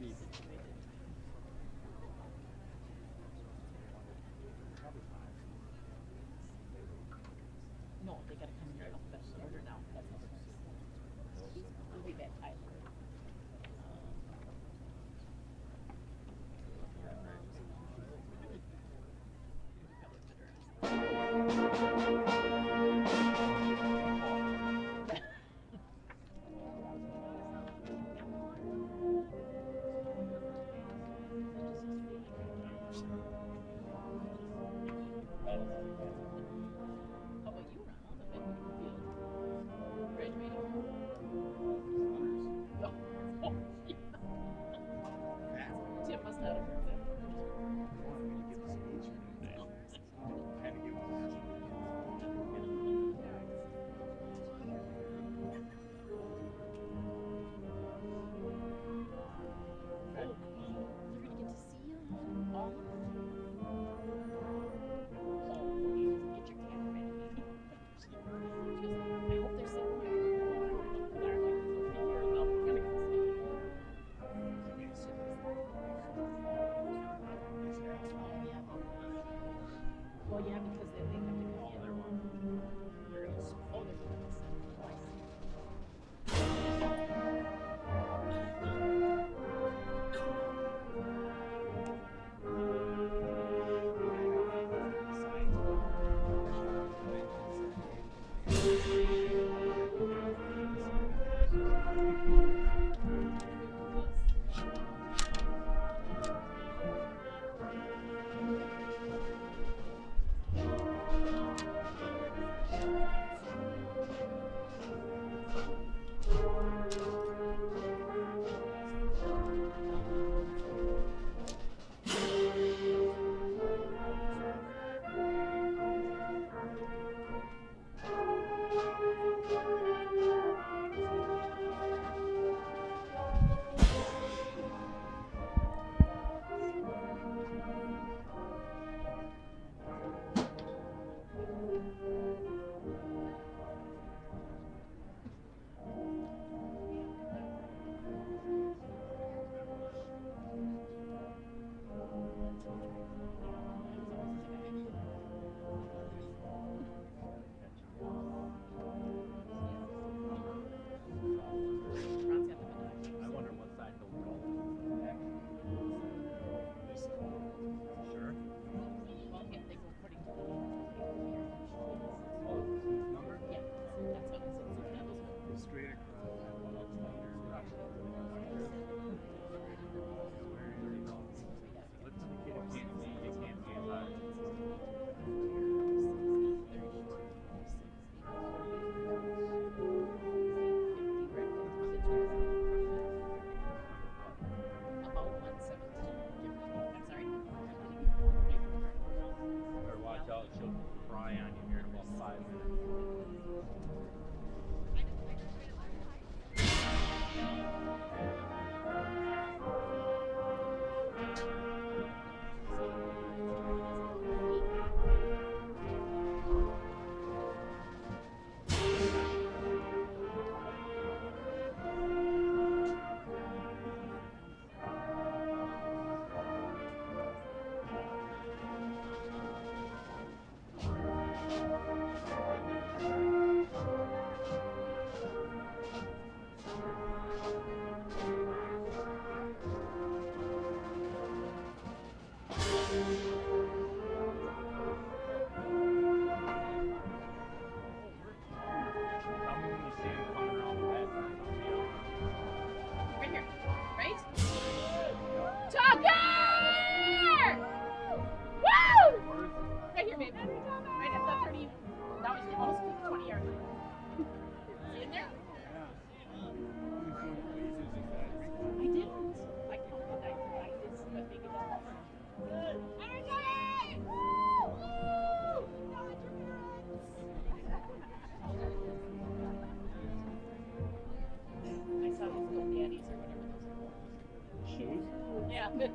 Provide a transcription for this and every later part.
No, they gotta come in alphabetical order now. That's how it's We'll be back, Tyler.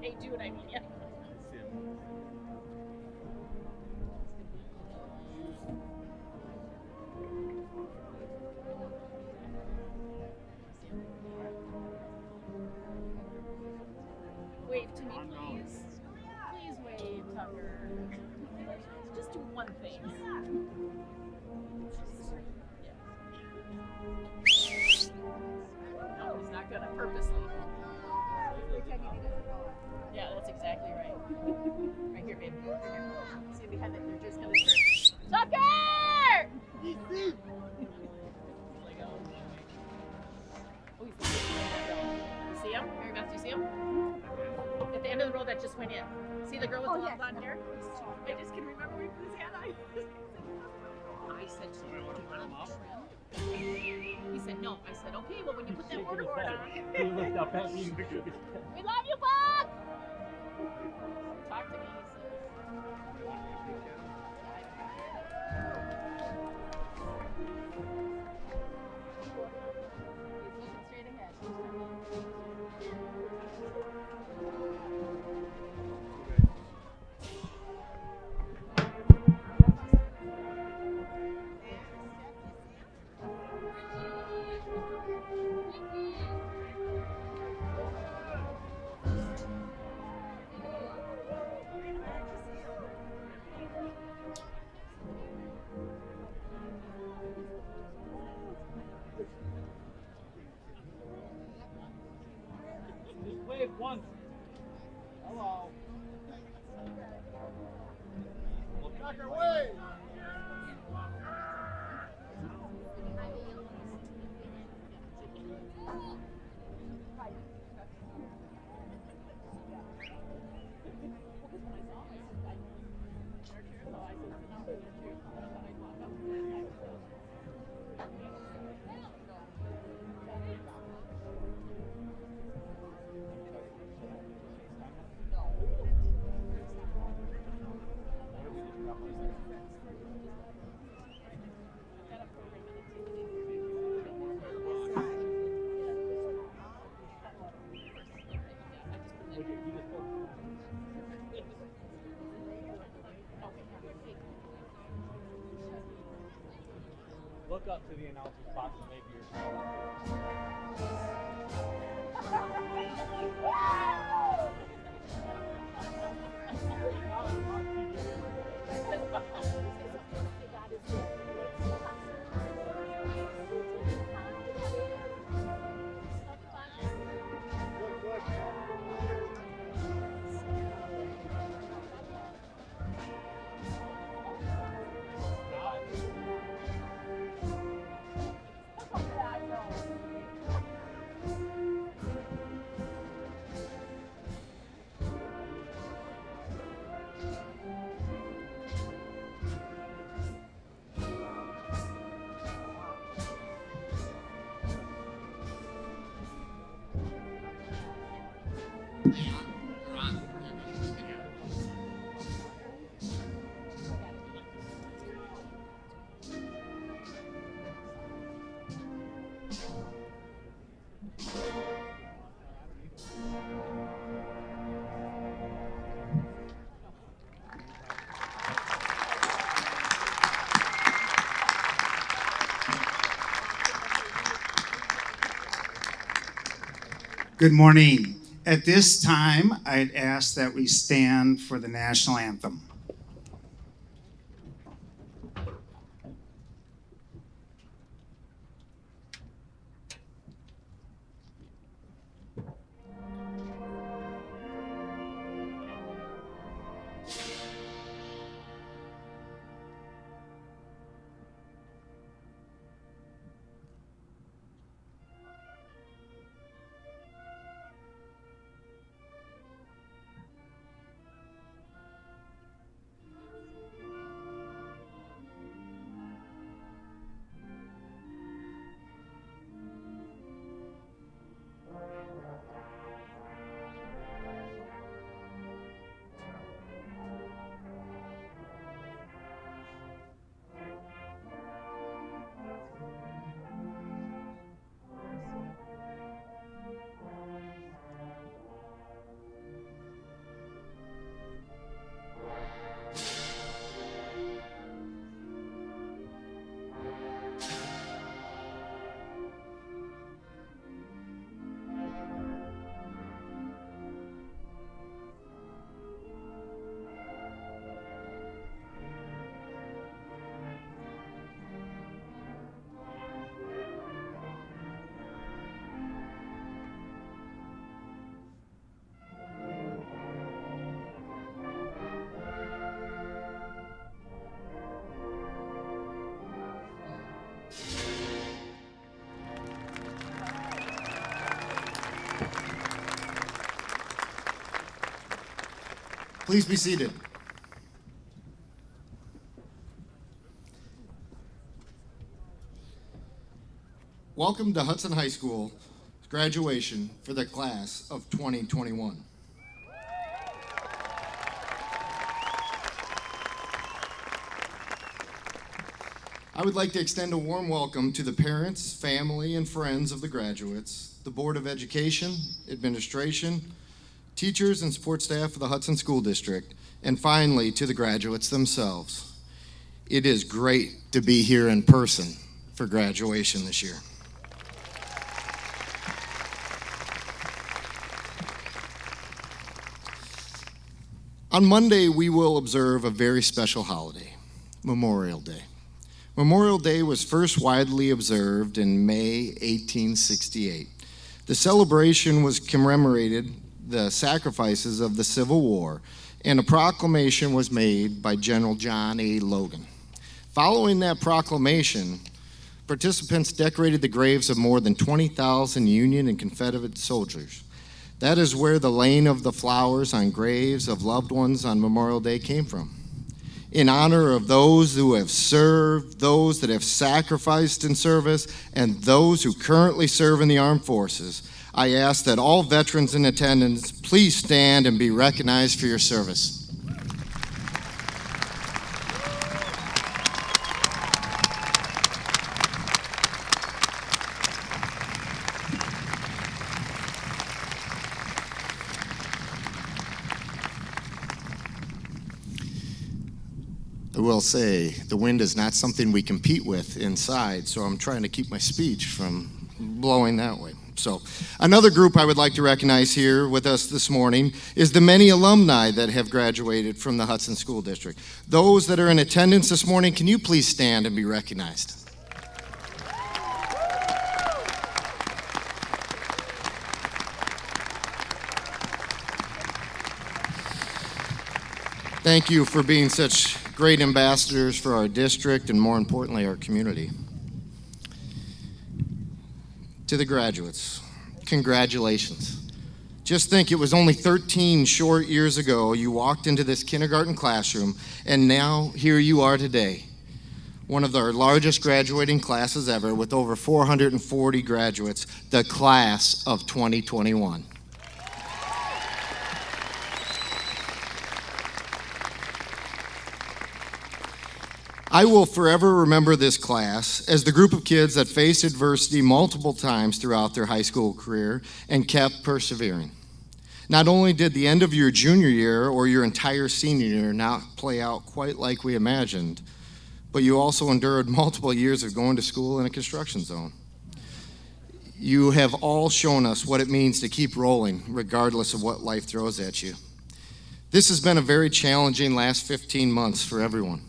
They do what I mean, yeah. wave to me, please. Please wave, Tucker. Just do one thing. No, he's not gonna purposely. Yeah, that's exactly right. Right here, babe. Right here. See, we have it. They're just gonna turn. Tucker! Oh, he's you see him? Mary Beth, do you see him? At the end of the row that just went in. See the girl with the long blonde hair? I just can remember where he put his hand on. I said, do you want to trim? He said, no. I said, okay, well, when you put that mortarboard on. He looked up at me. We love you, Bob! Talk to me, he says. He's looking straight ahead. Just wave once. Hello. Tucker, wave! Look up to the announcer's box and maybe yourself. Good morning. At this time, I'd ask that we stand for the national anthem. Please be seated. Welcome to Hudson High School graduation for the class of 2021. I would like to extend a warm welcome to the parents, family, and friends of the graduates, the Board of Education, administration, teachers, and support staff of the Hudson School District, and finally to the graduates themselves. It is great to be here in person for graduation this year. On Monday, we will observe a very special holiday, Memorial Day. Memorial Day was first widely observed in May 1868. The celebration was commemorated the sacrifices of the Civil War, and a proclamation was made by General John A. Logan. Following that proclamation, participants decorated the graves of more than 20,000 Union and Confederate soldiers. That is where the laying of the flowers on graves of loved ones on Memorial Day came from. In honor of those who have served, those that have sacrificed in service, and those who currently serve in the armed forces, I ask that all veterans in attendance please stand and be recognized for your service. I will say, the wind is not something we compete with inside, so I'm trying to keep my speech from blowing that way. So, another group I would like to recognize here with us this morning is the many alumni that have graduated from the Hudson School District. Those that are in attendance this morning, can you please stand and be recognized? Thank you for being such great ambassadors for our district and, more importantly, our community. To the graduates, congratulations. Just think, it was only 13 short years ago you walked into this kindergarten classroom, and now here you are today. One of our largest graduating classes ever, with over 440 graduates, the class of 2021. I will forever remember this class as the group of kids that faced adversity multiple times throughout their high school career and kept persevering. Not only did the end of your junior year or your entire senior year not play out quite like we imagined, but you also endured multiple years of going to school in a construction zone. You have all shown us what it means to keep rolling regardless of what life throws at you. This has been a very challenging last 15 months for everyone.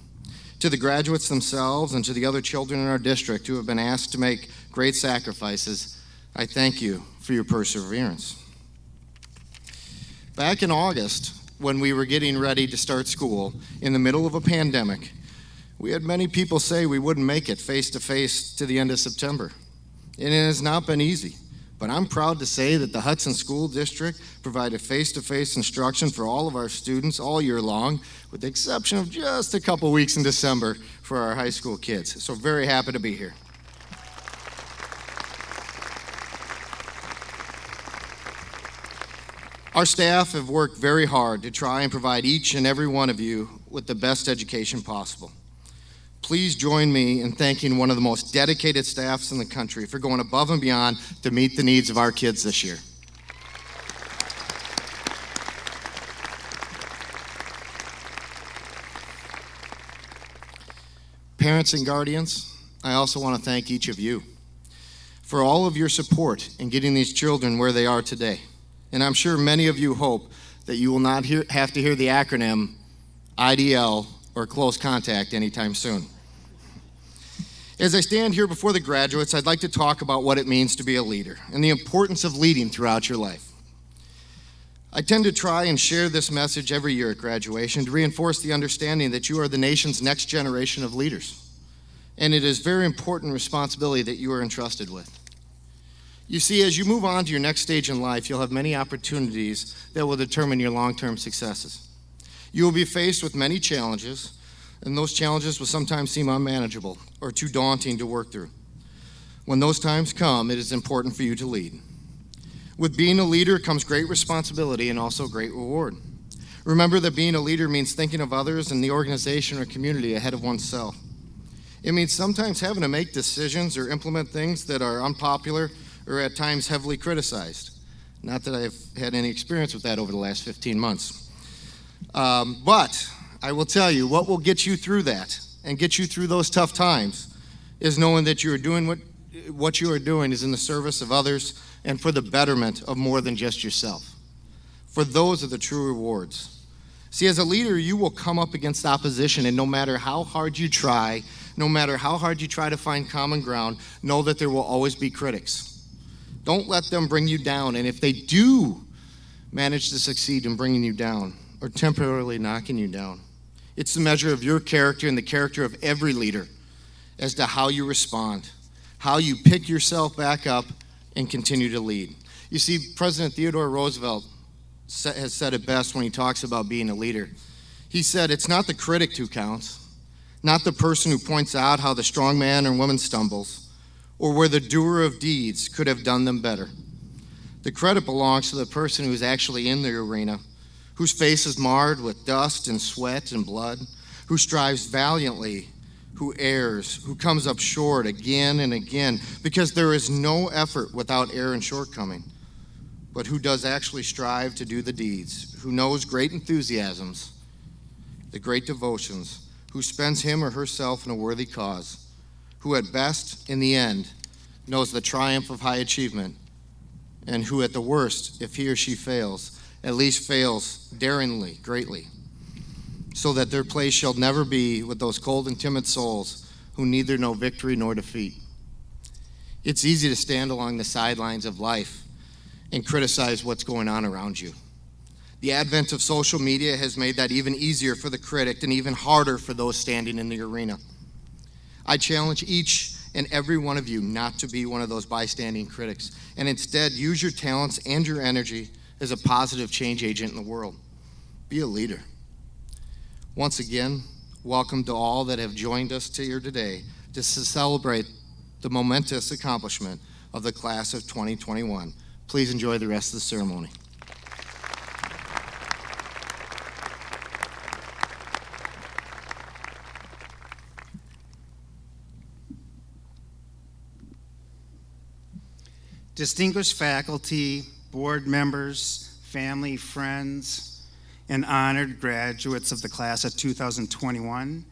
To the graduates themselves and to the other children in our district who have been asked to make great sacrifices, I thank you for your perseverance. Back in August, when we were getting ready to start school in the middle of a pandemic, we had many people say we wouldn't make it face-to-face to the end of September. And it has not been easy, but I'm proud to say that the Hudson School District provided face-to-face instruction for all of our students all year long, with the exception of just a couple weeks in December for our high school kids. So very happy to be here. Our staff have worked very hard to try and provide each and every one of you with the best education possible. Please join me in thanking one of the most dedicated staffs in the country for going above and beyond to meet the needs of our kids this year. Parents and guardians, I also want to thank each of you for all of your support in getting these children where they are today. And I'm sure many of you hope that you will not have to hear the acronym IDL or close contact anytime soon. As I stand here before the graduates, I'd like to talk about what it means to be a leader and the importance of leading throughout your life. I tend to try and share this message every year at graduation to reinforce the understanding that you are the nation's next generation of leaders. And it is a very important responsibility that you are entrusted with. You see, as you move on to your next stage in life, you'll have many opportunities that will determine your long-term successes. You will be faced with many challenges, and those challenges will sometimes seem unmanageable or too daunting to work through. When those times come, it is important for you to lead. With being a leader comes great responsibility and also great reward. Remember that being a leader means thinking of others and the organization or community ahead of oneself. It means sometimes having to make decisions or implement things that are unpopular or at times heavily criticized. Not that I've had any experience with that over the last 15 months. But I will tell you, what will get you through that and get you through those tough times is knowing that you are doing what you are doing is in the service of others and for the betterment of more than just yourself. For those are the true rewards. See, as a leader, you will come up against opposition, and no matter how hard you try, no matter how hard you try to find common ground, know that there will always be critics. Don't let them bring you down, and if they do manage to succeed in bringing you down or temporarily knocking you down, it's the measure of your character and the character of every leader as to how you respond, how you pick yourself back up and continue to lead. You see, President Theodore Roosevelt has said it best when he talks about being a leader. He said, "It's not the critic who counts, not the person who points out how the strong man or woman stumbles, or where the doer of deeds could have done them better. The credit belongs to the person who is actually in the arena, whose face is marred with dust and sweat and blood, who strives valiantly, who errs, who comes up short again and again, because there is no effort without error and shortcoming, but who does actually strive to do the deeds, who knows great enthusiasms, the great devotions, who spends him or herself in a worthy cause, who at best, in the end, knows the triumph of high achievement, and who at the worst, if he or she fails, at least fails daringly, greatly, so that their place shall never be with those cold and timid souls who neither know victory nor defeat." It's easy to stand along the sidelines of life and criticize what's going on around you. The advent of social media has made that even easier for the critic and even harder for those standing in the arena. I challenge each and every one of you not to be one of those bystanding critics, and instead use your talents and your energy as a positive change agent in the world. Be a leader. Once again, welcome to all that have joined us here today to celebrate the momentous accomplishment of the class of 2021. Please enjoy the rest of the ceremony. Distinguished faculty, board members, family, friends, and honored graduates of the class of 2021,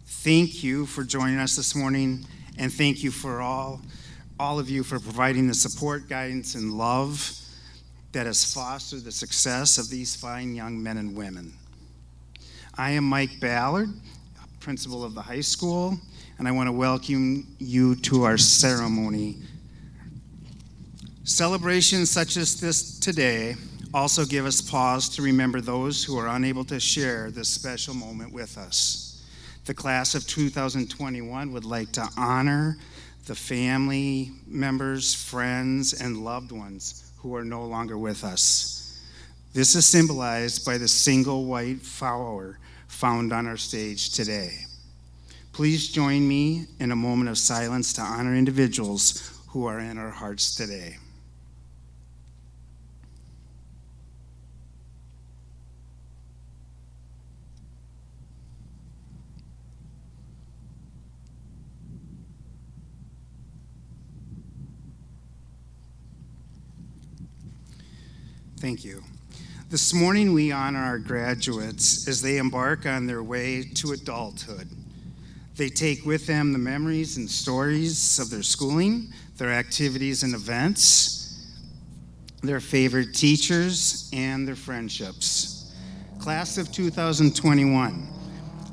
thank you for joining us this morning, and thank you for all of you for providing the support, guidance, and love that has fostered the success of these fine young men and women. I am Mike Ballard, principal of the high school, and I want to welcome you to our ceremony. Celebrations such as this today also give us pause to remember those who are unable to share this special moment with us. The class of 2021 would like to honor the family members, friends, and loved ones who are no longer with us. This is symbolized by the single white flower found on our stage today. Please join me in a moment of silence to honor individuals who are in our hearts today. Thank you. This morning we honor our graduates as they embark on their way to adulthood. They take with them the memories and stories of their schooling, their activities and events, their favorite teachers, and their friendships. Class of 2021,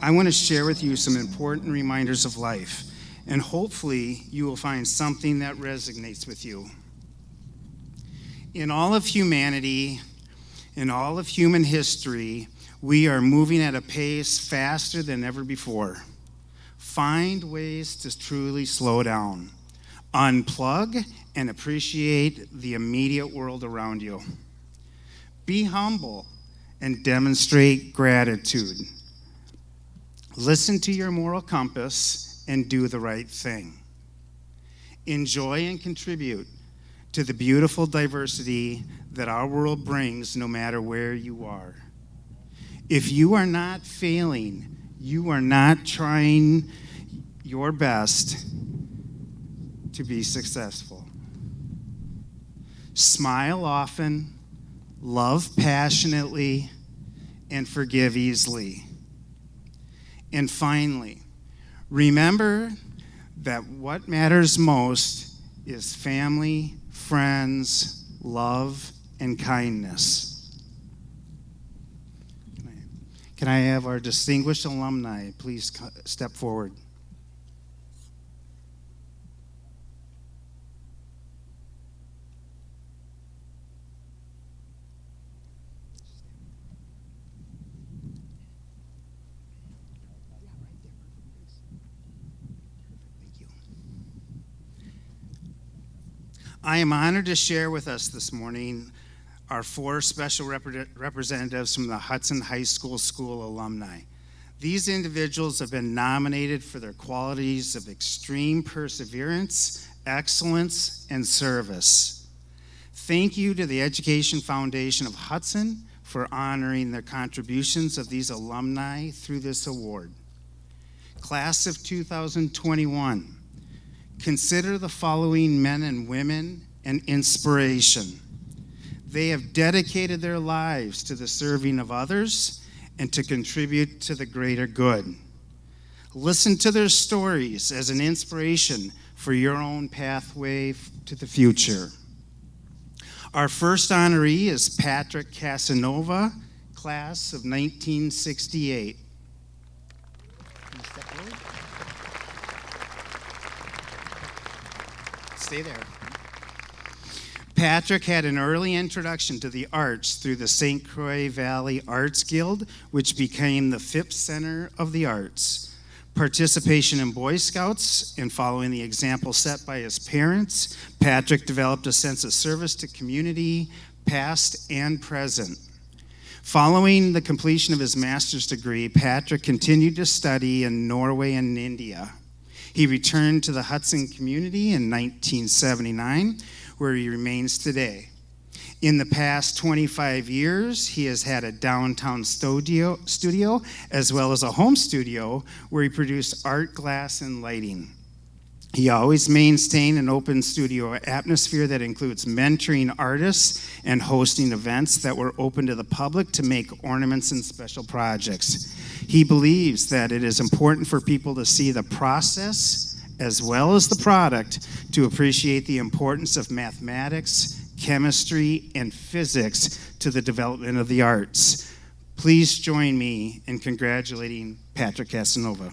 I want to share with you some important reminders of life, and hopefully you will find something that resonates with you. In all of humanity, in all of human history, we are moving at a pace faster than ever before. Find ways to truly slow down, unplug, and appreciate the immediate world around you. Be humble and demonstrate gratitude. Listen to your moral compass and do the right thing. Enjoy and contribute to the beautiful diversity that our world brings no matter where you are. If you are not failing, you are not trying your best to be successful. Smile often, love passionately, and forgive easily. And finally, remember that what matters most is family, friends, love, and kindness. Can I have our distinguished alumni please step forward? I am honored to share with us this morning our 4 special representatives from the Hudson High School alumni. These individuals have been nominated for their qualities of extreme perseverance, excellence, and service. Thank you to the Education Foundation of Hudson for honoring the contributions of these alumni through this award. Class of 2021. Consider the following men and women an inspiration. They have dedicated their lives to the serving of others and to contribute to the greater good. Listen to their stories as an inspiration for your own pathway to the future. Our first honoree is Patrick Casanova, class of 1968. Stay there. Patrick had an early introduction to the arts through the St. Croix Valley Arts Guild, which became the Phipps Center of the Arts. Participation in Boy Scouts and following the example set by his parents, Patrick developed a sense of service to community, past and present. Following the completion of his master's degree, Patrick continued to study in Norway and India. He returned to the Hudson community in 1979, where he remains today. In the past 25 years, he has had a downtown studio as well as a home studio where he produced art, glass, and lighting. He always maintained an open studio atmosphere that includes mentoring artists and hosting events that were open to the public to make ornaments and special projects. He believes that it is important for people to see the process as well as the product to appreciate the importance of mathematics, chemistry, and physics to the development of the arts. Please join me in congratulating Patrick Casanova.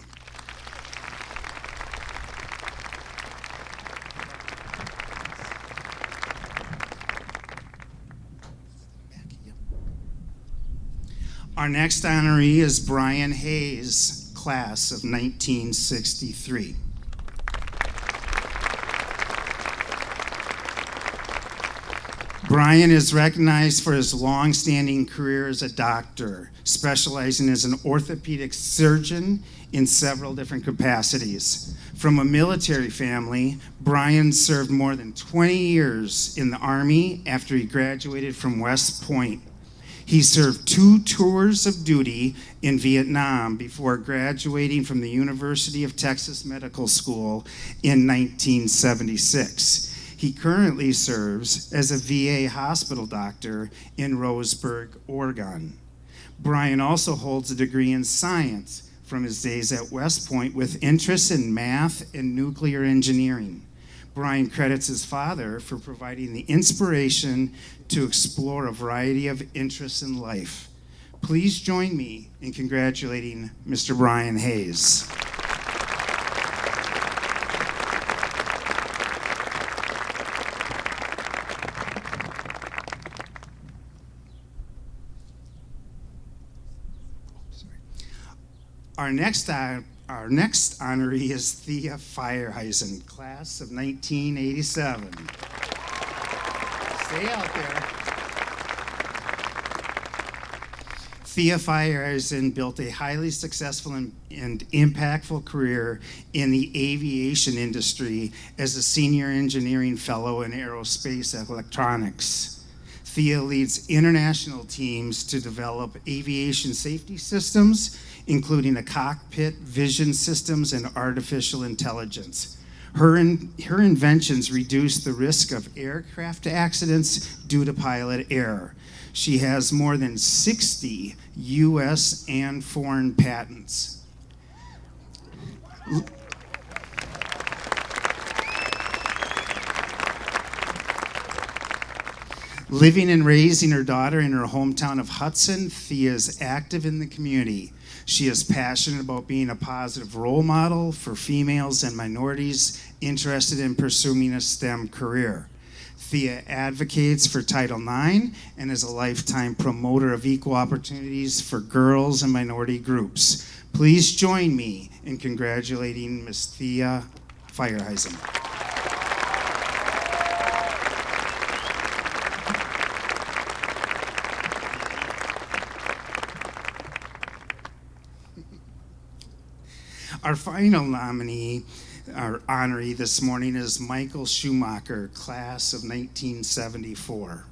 Our next honoree is Brian Hayes, class of 1963. Brian is recognized for his long-standing career as a doctor, specializing as an orthopedic surgeon in several different capacities. From a military family, Brian served more than 20 years in the Army after he graduated from West Point. He served 2 tours of duty in Vietnam before graduating from the University of Texas Medical School in 1976. He currently serves as a VA hospital doctor in Roseburg, Oregon. Brian also holds a degree in science from his days at West Point with interests in math and nuclear engineering. Brian credits his father for providing the inspiration to explore a variety of interests in life. Please join me in congratulating Mr. Brian Hayes. Our next honoree is Thea Feierheisen, class of 1987. Stay out there. Thea Feiereisen built a highly successful and impactful career in the aviation industry as a senior engineering fellow in aerospace electronics. Thea leads international teams to develop aviation safety systems, including a cockpit, vision systems, and artificial intelligence. Her inventions reduce the risk of aircraft accidents due to pilot error. She has more than 60 U.S. and foreign patents. Living and raising her daughter in her hometown of Hudson, Thea is active in the community. She is passionate about being a positive role model for females and minorities interested in pursuing a STEM career. Thea advocates for Title IX and is a lifetime promoter of equal opportunities for girls and minority groups. Please join me in congratulating Ms. Thea Feiereisen. Our final nominee, our honoree this morning, is Michael Schumacher, class of 1974.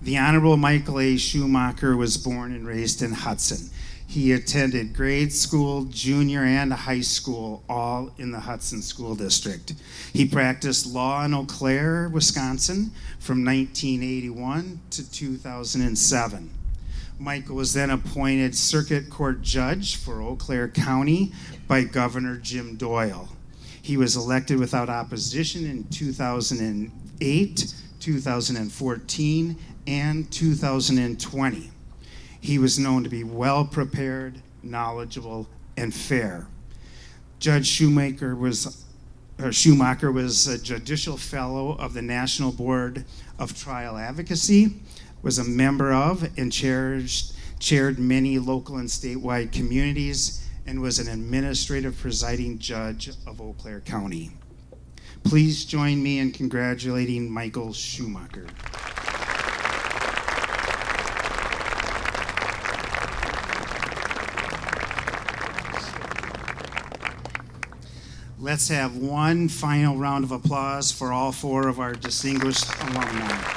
The Honorable Michael A. Schumacher was born and raised in Hudson. He attended grade school, junior, and high school, all in the Hudson School District. He practiced law in Eau Claire, Wisconsin, from 1981 to 2007. Michael was then appointed circuit court judge for Eau Claire County by Governor Jim Doyle. He was elected without opposition in 2008, 2014, and 2020. He was known to be well-prepared, knowledgeable, and fair. Judge Schumacher was a judicial fellow of the National Board of Trial Advocacy, was a member of and chaired many local and statewide communities, and was an administrative presiding judge of Eau Claire County. Please join me in congratulating Michael Schumacher. Let's have one final round of applause for all four of our distinguished alumni.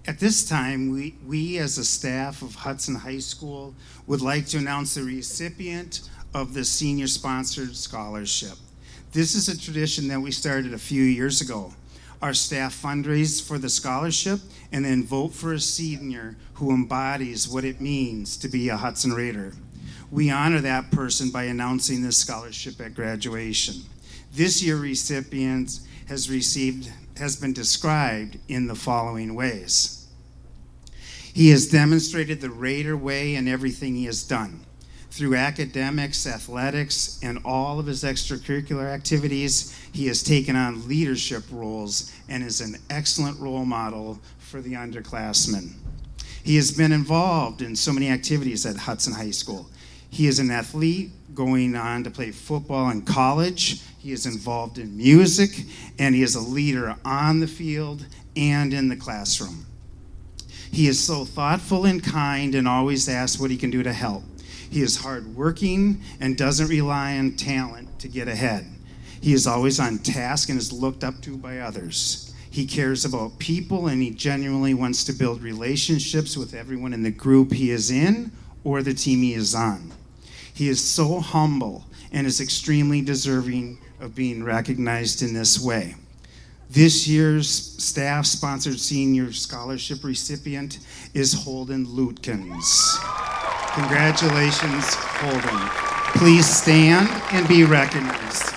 At this time, we as a staff of Hudson High School would like to announce the recipient of the senior-sponsored scholarship. This is a tradition that we started a few years ago. Our staff fundraise for the scholarship and then vote for a senior who embodies what it means to be a Hudson Raider. We honor that person by announcing this scholarship at graduation. This year's recipient has been described in the following ways. He has demonstrated the Raider way in everything he has done. Through academics, athletics, and all of his extracurricular activities, he has taken on leadership roles and is an excellent role model for the underclassmen. He has been involved in so many activities at Hudson High School. He is an athlete going on to play football in college. He is involved in music, and he is a leader on the field and in the classroom. He is so thoughtful and kind and always asks what he can do to help. He is hardworking and doesn't rely on talent to get ahead. He is always on task and is looked up to by others. He cares about people, and he genuinely wants to build relationships with everyone in the group he is in or the team he is on. He is so humble and is extremely deserving of being recognized in this way. This year's staff-sponsored senior scholarship recipient is Holden Lutkins. Congratulations, Holden. Please stand and be recognized.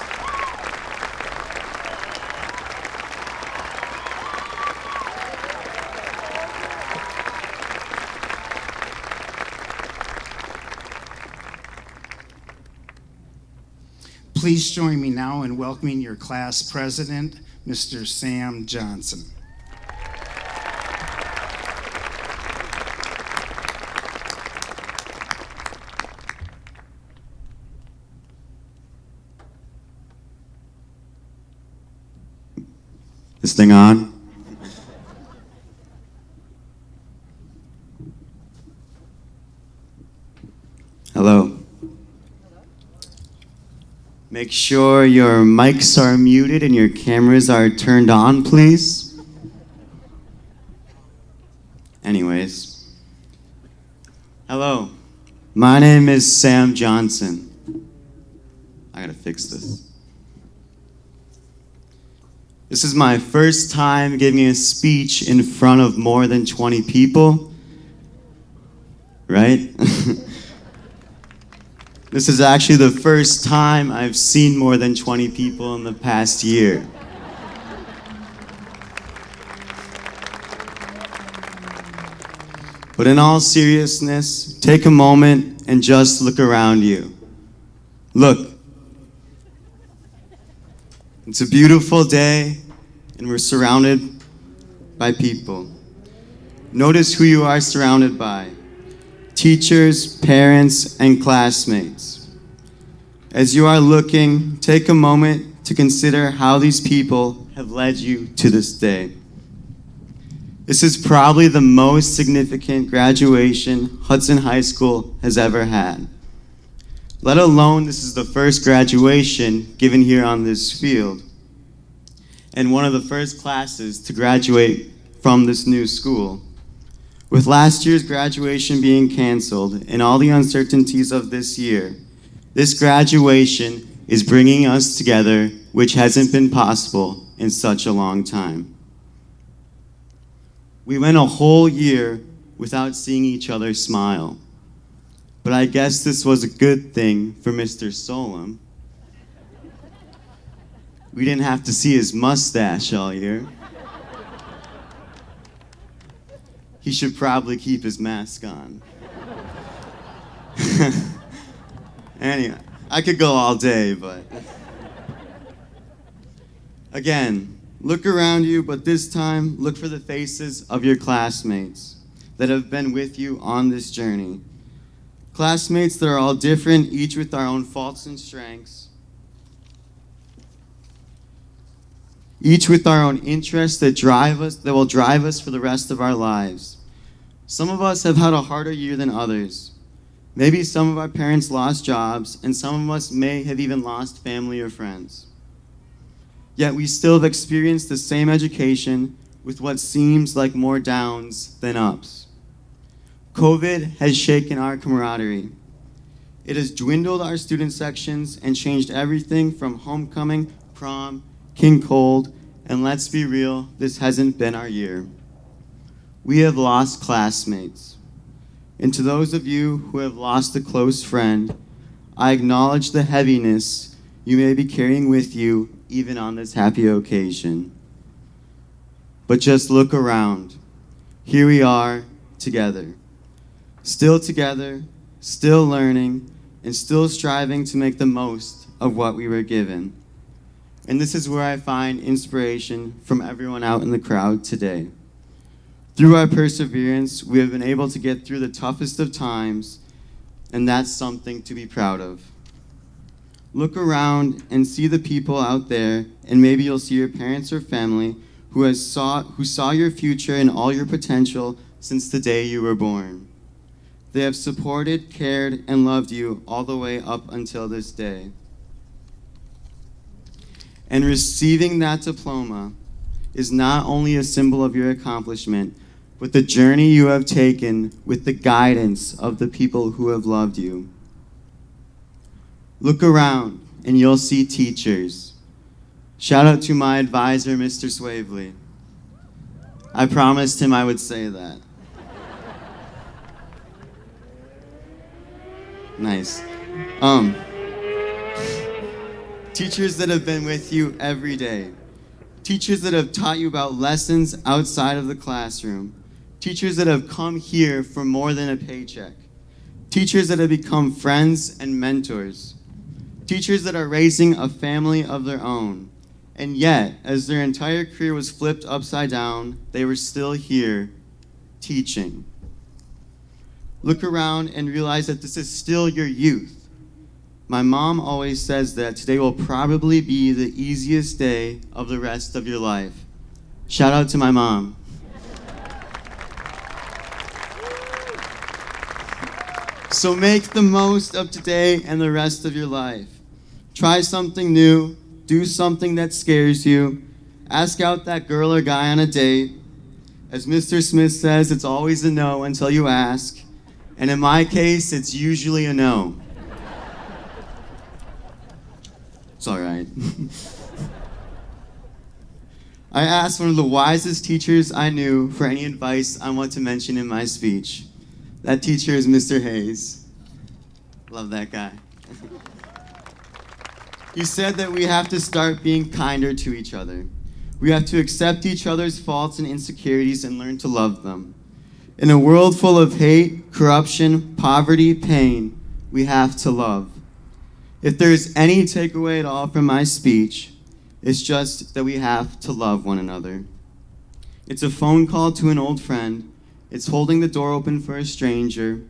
Please join me now in welcoming your class president, Mr. Sam Johnson. This thing on? Hello. Make sure your mics are muted and your cameras are turned on, please. Anyways. Hello. My name is Sam Johnson. I gotta fix this. This is my first time giving a speech in front of more than 20 people, right? This is actually the first time I've seen more than 20 people in the past year. But in all seriousness, take a moment and just look around you. Look. It's a beautiful day, and we're surrounded by people. Notice who you are surrounded by: teachers, parents, and classmates. As you are looking, take a moment to consider how these people have led you to this day. This is probably the most significant graduation Hudson High School has ever had. Let alone this is the first graduation given here on this field, and one of the first classes to graduate from this new school. With last year's graduation being canceled and all the uncertainties of this year, this graduation is bringing us together, which hasn't been possible in such a long time. We went a whole year without seeing each other smile. But I guess this was a good thing for Mr. Solem. We didn't have to see his mustache all year. He should probably keep his mask on. Anyway, I could go all day, but... Again, look around you, but this time, look for the faces of your classmates that have been with you on this journey. Classmates that are all different, each with our own faults and strengths. Each with our own interests that will drive us for the rest of our lives. Some of us have had a harder year than others. Maybe some of our parents lost jobs, and some of us may have even lost family or friends. Yet we still have experienced the same education with what seems like more downs than ups. COVID has shaken our camaraderie. It has dwindled our student sections and changed everything from homecoming, prom, King Cold, and let's be real, this hasn't been our year. We have lost classmates. And to those of you who have lost a close friend, I acknowledge the heaviness you may be carrying with you even on this happy occasion. But just look around. Here we are together, still learning, and still striving to make the most of what we were given. And this is where I find inspiration from everyone out in the crowd today. Through our perseverance, we have been able to get through the toughest of times, and that's something to be proud of. Look around and see the people out there, and maybe you'll see your parents or family who saw your future and all your potential since the day you were born. They have supported, cared, and loved you all the way up until this day. And receiving that diploma is not only a symbol of your accomplishment, but the journey you have taken with the guidance of the people who have loved you. Look around and you'll see teachers. Shout out to my advisor, Mr. Swavely. I promised him I would say that. Nice. Teachers that have been with you every day. Teachers that have taught you about lessons outside of the classroom. Teachers that have come here for more than a paycheck. Teachers that have become friends and mentors. Teachers that are raising a family of their own. And yet, as their entire career was flipped upside down, they were still here teaching. Look around and realize that this is still your youth. My mom always says that today will probably be the easiest day of the rest of your life. Shout out to my mom. So make the most of today and the rest of your life. Try something new, do something that scares you, ask out that girl or guy on a date. As Mr. Smith says, it's always a no until you ask. And in my case, it's usually a no. It's all right. I asked one of the wisest teachers I knew for any advice I want to mention in my speech. That teacher is Mr. Hayes. Love that guy. He said that we have to start being kinder to each other. We have to accept each other's faults and insecurities and learn to love them. In a world full of hate, corruption, poverty, pain, we have to love. If there's any takeaway at all from my speech, it's just that we have to love one another. It's a phone call to an old friend. It's holding the door open for a stranger.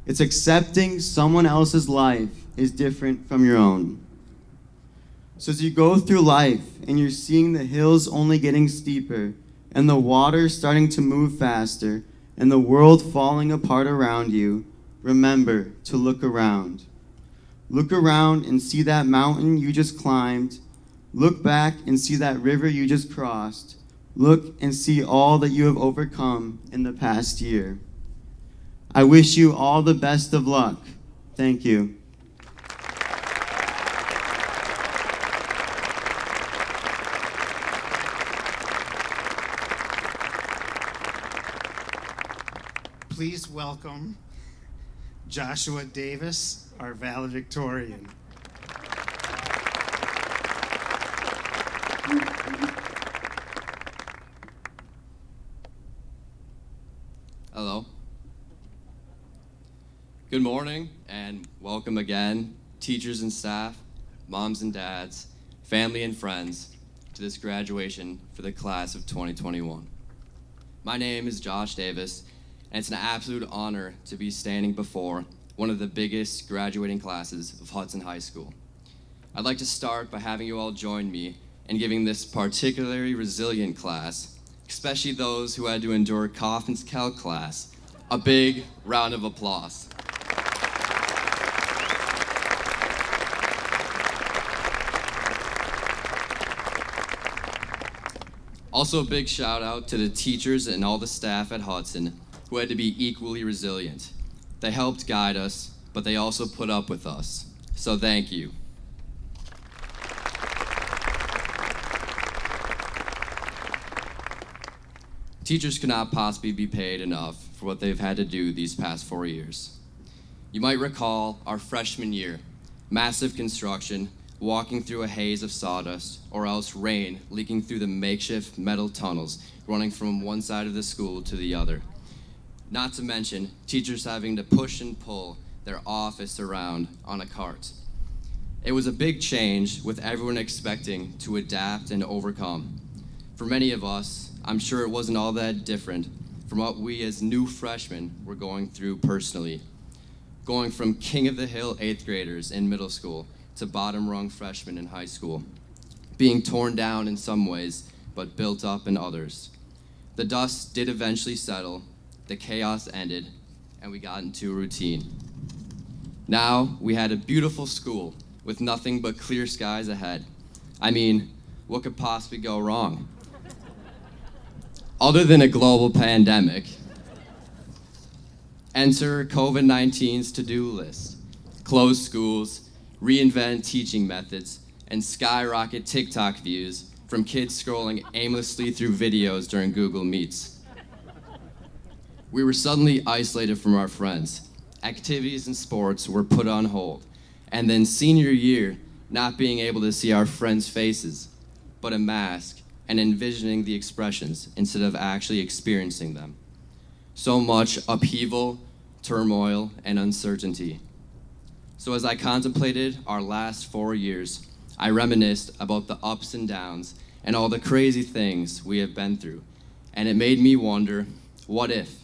It's accepting someone else's life is different from your own. So as you go through life and you're seeing the hills only getting steeper and the water starting to move faster and the world falling apart around you, remember to look around. Look around and see that mountain you just climbed. Look back and see that river you just crossed. Look and see all that you have overcome in the past year. I wish you all the best of luck. Thank you. Please welcome Joshua Davis, our valedictorian. Hello. Good morning and welcome again, teachers and staff, moms and dads, family and friends, to this graduation for the class of 2021. My name is Josh Davis, and it's an absolute honor to be standing before one of the biggest graduating classes of Hudson High School. I'd like to start by having you all join me in giving this particularly resilient class, especially those who had to endure Coffin's Calc class, a big round of applause. Also a big shout out to the teachers and all the staff at Hudson who had to be equally resilient. They helped guide us, but they also put up with us. So thank you. Teachers could not possibly be paid enough for what they've had to do these past 4 years. You might recall our freshman year, massive construction, walking through a haze of sawdust, or else rain leaking through the makeshift metal tunnels running from one side of the school to the other. Not to mention, teachers having to push and pull their office around on a cart. It was a big change with everyone expecting to adapt and overcome. For many of us, I'm sure it wasn't all that different from what we as new freshmen were going through personally. Going from king of the hill 8th graders in middle school to bottom rung freshmen in high school. Being torn down in some ways, but built up in others. The dust did eventually settle, the chaos ended, and we got into a routine. Now, we had a beautiful school with nothing but clear skies ahead. I mean, what could possibly go wrong? Other than a global pandemic, enter COVID-19's to-do list. Close schools, reinvent teaching methods, and skyrocket TikTok views from kids scrolling aimlessly through videos during Google Meets. We were suddenly isolated from our friends. Activities and sports were put on hold. And then senior year, not being able to see our friends' faces, but a mask, and envisioning the expressions instead of actually experiencing them. So much upheaval, turmoil, and uncertainty. So as I contemplated our last 4 years, I reminisced about the ups and downs and all the crazy things we have been through. And it made me wonder, what if?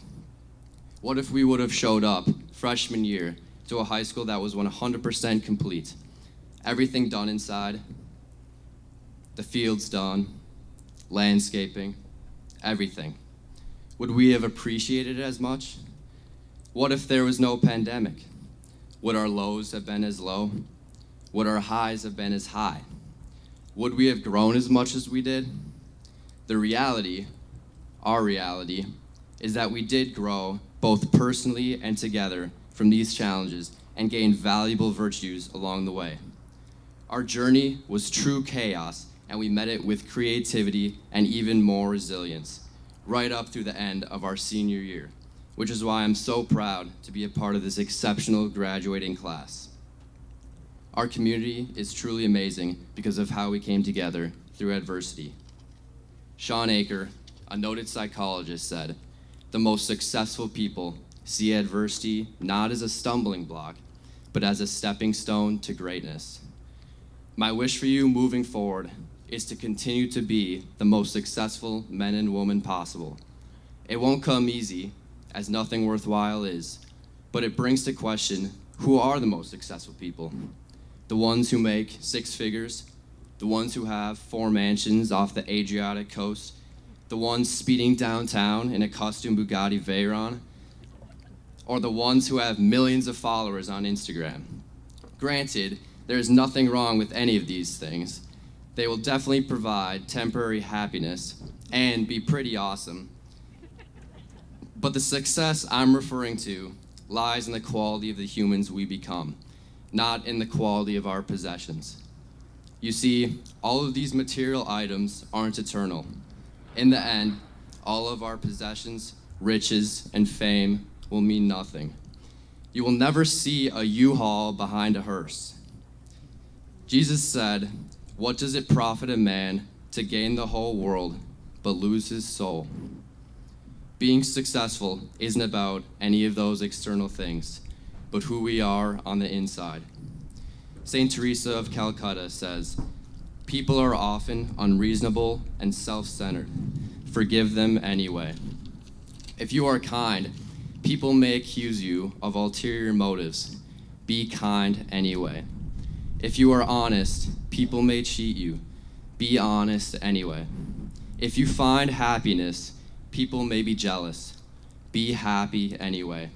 What if we would have showed up freshman year to a high school that was 100% complete? Everything done inside, the fields done, landscaping, everything. Would we have appreciated it as much? What if there was no pandemic? Would our lows have been as low? Would our highs have been as high? Would we have grown as much as we did? The reality, our reality, is that we did grow both personally and together from these challenges and gained valuable virtues along the way. Our journey was true chaos, and we met it with creativity and even more resilience, right up through the end of our senior year, which is why I'm so proud to be a part of this exceptional graduating class. Our community is truly amazing because of how we came together through adversity. Sean Aker, a noted psychologist, said, "The most successful people see adversity not as a stumbling block, but as a stepping stone to greatness." My wish for you moving forward is to continue to be the most successful men and women possible. It won't come easy, as nothing worthwhile is, but it brings to question, who are the most successful people? The ones who make 6 figures, the ones who have 4 mansions off the Adriatic coast, the ones speeding downtown in a custom Bugatti Veyron, or the ones who have millions of followers on Instagram. Granted, there is nothing wrong with any of these things. They will definitely provide temporary happiness and be pretty awesome. But the success I'm referring to lies in the quality of the humans we become, not in the quality of our possessions. You see, all of these material items aren't eternal. In the end, all of our possessions, riches, and fame will mean nothing. You will never see a U-Haul behind a hearse. Jesus said, "What does it profit a man to gain the whole world but lose his soul?" Being successful isn't about any of those external things, but who we are on the inside. Saint Teresa of Calcutta says, "People are often unreasonable and self-centered. Forgive them anyway." If you are kind, people may accuse you of ulterior motives. Be kind anyway. If you are honest, people may cheat you. Be honest anyway. If you find happiness, people may be jealous. Be happy anyway.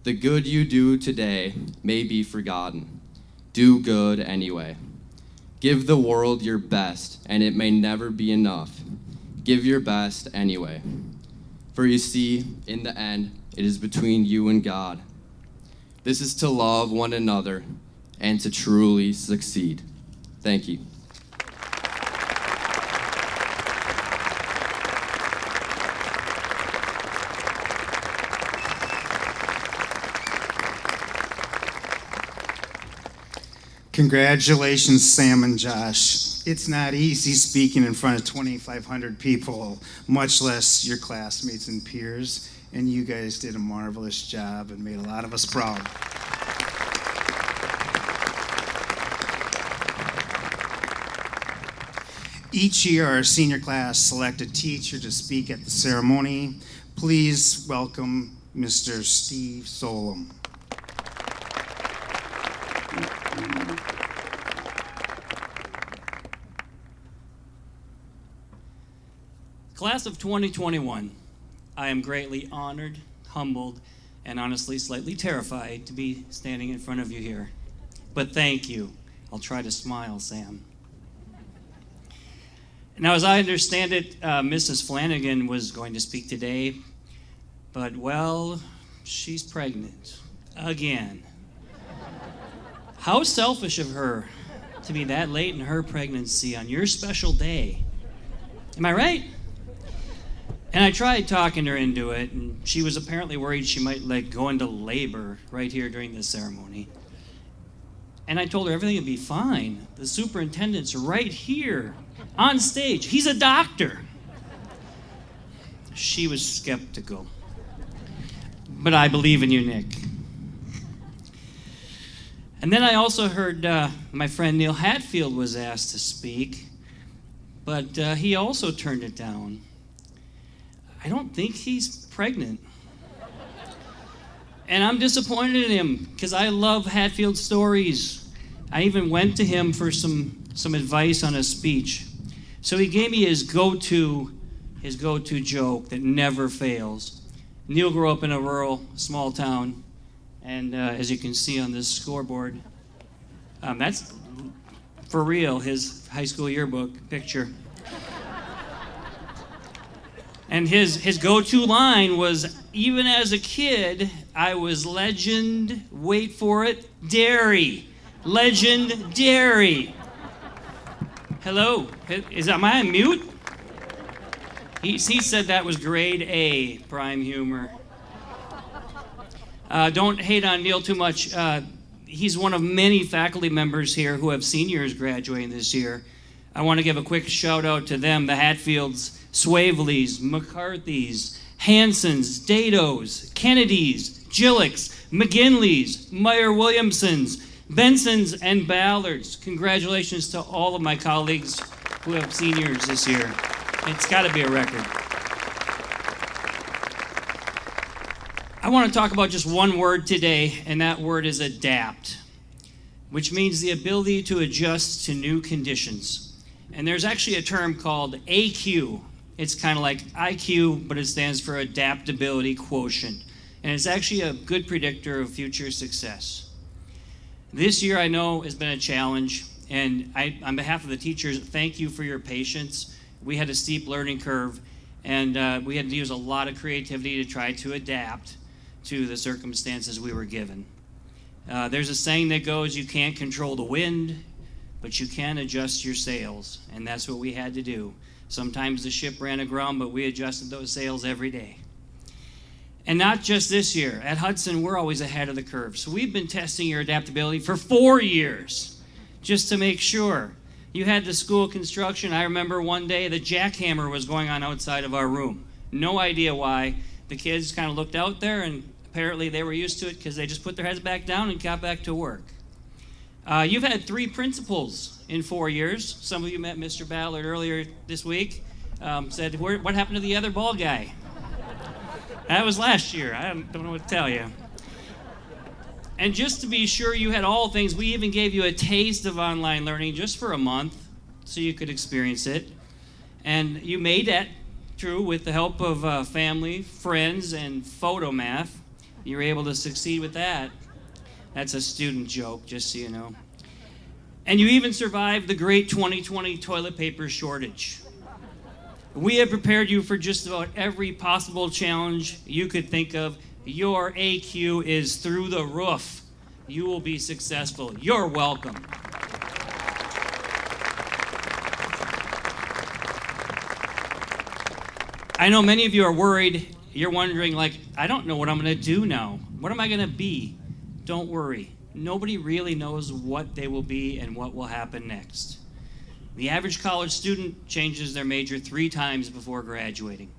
The good you do today may be forgotten. Do good anyway. Give the world your best, and it may never be enough. Give your best anyway. For you see, in the end, it is between you and God. This is to love one another and to truly succeed. Thank you. Congratulations, Sam and Josh. It's not easy speaking in front of 2,500 people, much less your classmates and peers, and you guys did a marvelous job and made a lot of us proud. Each year, our senior class select a teacher to speak at the ceremony. Please welcome Mr. Steve Solom. Class of 2021, I am greatly honored, humbled, and honestly slightly terrified to be standing in front of you here. But thank you. I'll try to smile, Sam. Now, as I understand it, Mrs. Flanagan was going to speak today, but, well, she's pregnant. Again. How selfish of her to be that late in her pregnancy on your special day. Am I right? And I tried talking her into it, and she was apparently worried she might go into labor right here during this ceremony. And I told her everything would be fine. The superintendent's right here on stage. He's a doctor. She was skeptical. But I believe in you, Nick. And then I also heard my friend Neil Hatfield was asked to speak, but he also turned it down. I don't think he's pregnant. And I'm disappointed in him because I love Hatfield's stories. I even went to him for some advice on a speech. So he gave me his go-to joke that never fails. Neil grew up in a rural, small town, and as you can see on this scoreboard, that's for real, his high school yearbook picture. And his go-to line was, even as a kid, I was legend, wait for it, dairy. Legendary. Hello, am I on mute? He said that was grade A prime humor. Don't hate on Neil too much. He's one of many faculty members here who have seniors graduating this year. I want to give a quick shout out to them, the Hatfields, Swaveleys, McCarthys, Hansons, Dados, Kennedys, Gillicks, McGinleys, Meyer-Williamsons, Bensons, and Ballards. Congratulations to all of my colleagues who have seniors this year. It's got to be a record. I want to talk about just one word today, and that word is adapt, which means the ability to adjust to new conditions. And there's actually a term called AQ. It's kind of like IQ, but it stands for adaptability quotient. And it's actually a good predictor of future success. This year I know has been a challenge, and on behalf of the teachers, thank you for your patience. We had a steep learning curve, and we had to use a lot of creativity to try to adapt to the circumstances we were given. There's a saying that goes, you can't control the wind, but you can adjust your sails, and that's what we had to do. Sometimes the ship ran aground, but we adjusted those sails every day. And not just this year. At Hudson, we're always ahead of the curve. So we've been testing your adaptability for 4 years, just to make sure. You had the school construction. I remember one day the jackhammer was going on outside of our room. No idea why. The kids kind of looked out there, and apparently they were used to it because they just put their heads back down and got back to work. You've had 3 principals in 4 years. Some of you met Mr. Ballard earlier this week. Said, what happened to the other bald guy? That was last year. I don't know what to tell you. And just to be sure you had all things, we even gave you a taste of online learning just for a month so you could experience it. And you made that true with the help of family, friends, and photomath. You were able to succeed with that. That's a student joke, just so you know. And you even survived the great 2020 toilet paper shortage. We have prepared you for just about every possible challenge you could think of. Your AQ is through the roof. You will be successful. You're welcome. I know many of you are worried. You're wondering, I don't know what I'm going to do now. What am I going to be? Don't worry. Nobody really knows what they will be and what will happen next. The average college student changes their major 3 times before graduating.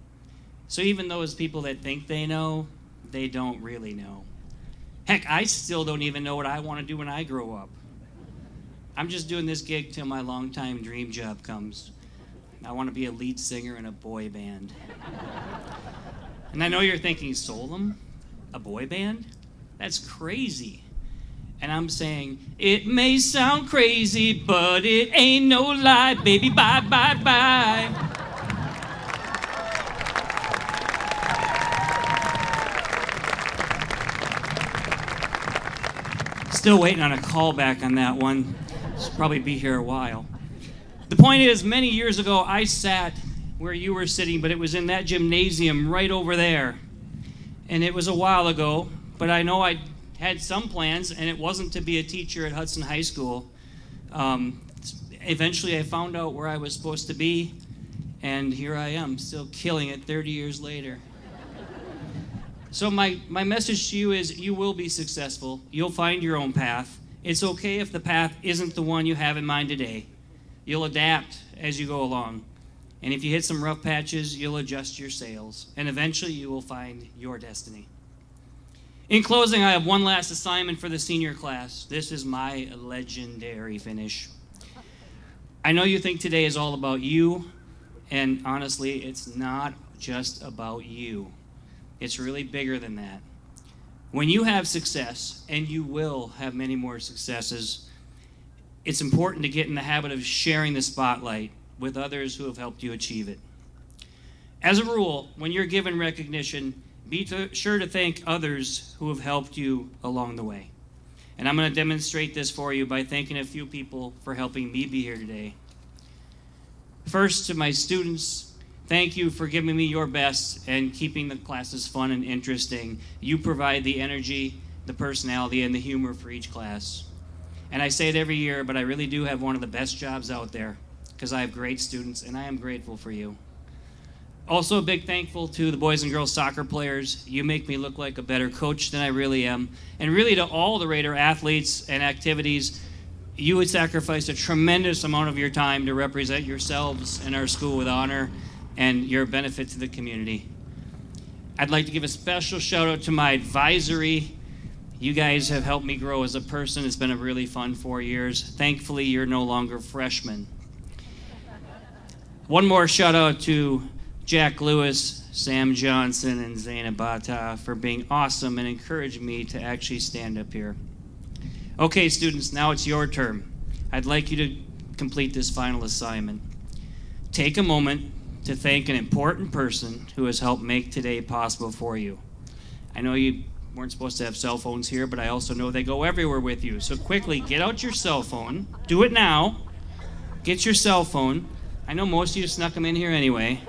So even those people that think they know, they don't really know. Heck, I still don't even know what I want to do when I grow up. I'm just doing this gig till my longtime dream job comes. I want to be a lead singer in a boy band. And I know you're thinking, Solem? A boy band? That's crazy. And I'm saying, it may sound crazy, but it ain't no lie, baby, bye, bye, bye. Still waiting on a call back on that one. She'll probably be here a while. The point is, many years ago, I sat where you were sitting, but it was in that gymnasium right over there. And it was a while ago, but I know I had some plans, and it wasn't to be a teacher at Hudson High School. Eventually, I found out where I was supposed to be, and here I am, still killing it 30 years later. So my message to you is, you will be successful. You'll find your own path. It's okay if the path isn't the one you have in mind today. You'll adapt as you go along. And if you hit some rough patches, you'll adjust your sails. And eventually you will find your destiny. In closing, I have one last assignment for the senior class. This is my legendary finish. I know you think today is all about you, and honestly, it's not just about you. It's really bigger than that. When you have success, and you will have many more successes, it's important to get in the habit of sharing the spotlight with others who have helped you achieve it. As a rule, when you're given recognition, be sure to thank others who have helped you along the way. And I'm going to demonstrate this for you by thanking a few people for helping me be here today. First, to my students, thank you for giving me your best and keeping the classes fun and interesting. You provide the energy, the personality, and the humor for each class. And I say it every year, but I really do have one of the best jobs out there because I have great students, and I am grateful for you. Also, a big thankful to the boys and girls soccer players. You make me look like a better coach than I really am. And really to all the Raider athletes and activities, you would sacrifice a tremendous amount of your time to represent yourselves and our school with honor and your benefit to the community. I'd like to give a special shout out to my advisory. You guys have helped me grow as a person. It's been a really fun 4 years. Thankfully, you're no longer freshmen. One more shout out to Jack Lewis, Sam Johnson, and Zaina Bata for being awesome and encouraging me to actually stand up here. Okay, students, now it's your turn. I'd like you to complete this final assignment. Take a moment to thank an important person who has helped make today possible for you. I know you weren't supposed to have cell phones here, but I also know they go everywhere with you. So quickly, get out your cell phone. Do it now. Get your cell phone. I know most of you snuck them in here anyway.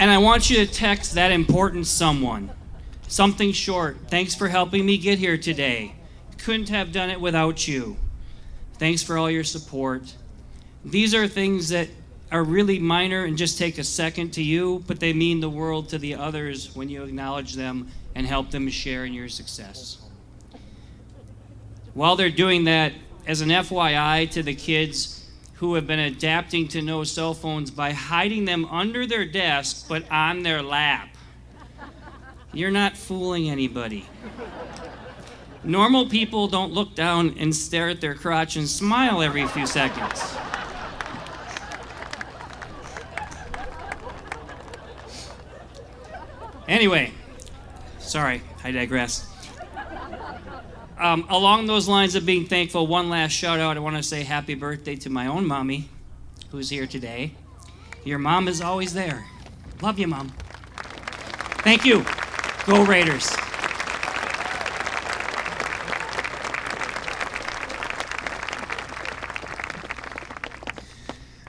And I want you to text that important someone. Something short. Thanks for helping me get here today. Couldn't have done it without you. Thanks for all your support. These are things that are really minor and just take a second to you, but they mean the world to the others when you acknowledge them and help them share in your success. While they're doing that, as an FYI to the kids who have been adapting to no cell phones by hiding them under their desk but on their lap, you're not fooling anybody. Normal people don't look down and stare at their crotch and smile every few seconds. Anyway, sorry, I digress. Along those lines of being thankful, one last shout out. I want to say happy birthday to my own mommy, who's here today. Your mom is always there. Love you, Mom. Thank you. Go Raiders.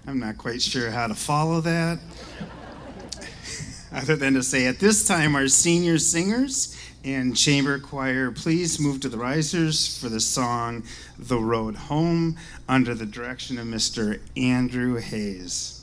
I'm not quite sure how to follow that. Other than to say, at this time, our senior singers and chamber choir, please move to the risers for the song The Road Home under the direction of Mr. Andrew Hayes.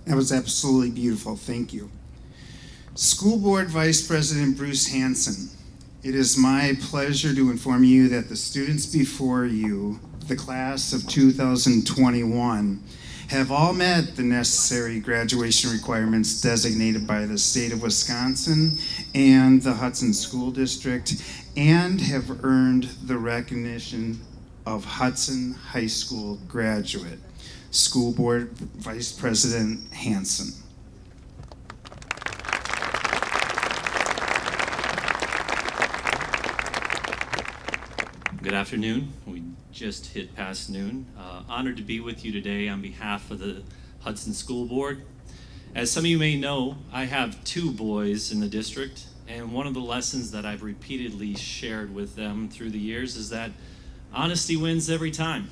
That was absolutely beautiful. Thank you. School Board Vice President Bruce Hanson, it is my pleasure to inform you that the students before you, the class of 2021, have all met the necessary graduation requirements designated by the state of Wisconsin and the Hudson School District, and have earned the recognition of Hudson High School graduate. School Board Vice President Hanson. Good afternoon. We just hit past noon. Honored to be with you today on behalf of the Hudson School Board. As some of you may know, I have 2 boys in the district, and one of the lessons that I've repeatedly shared with them through the years is that honesty wins every time.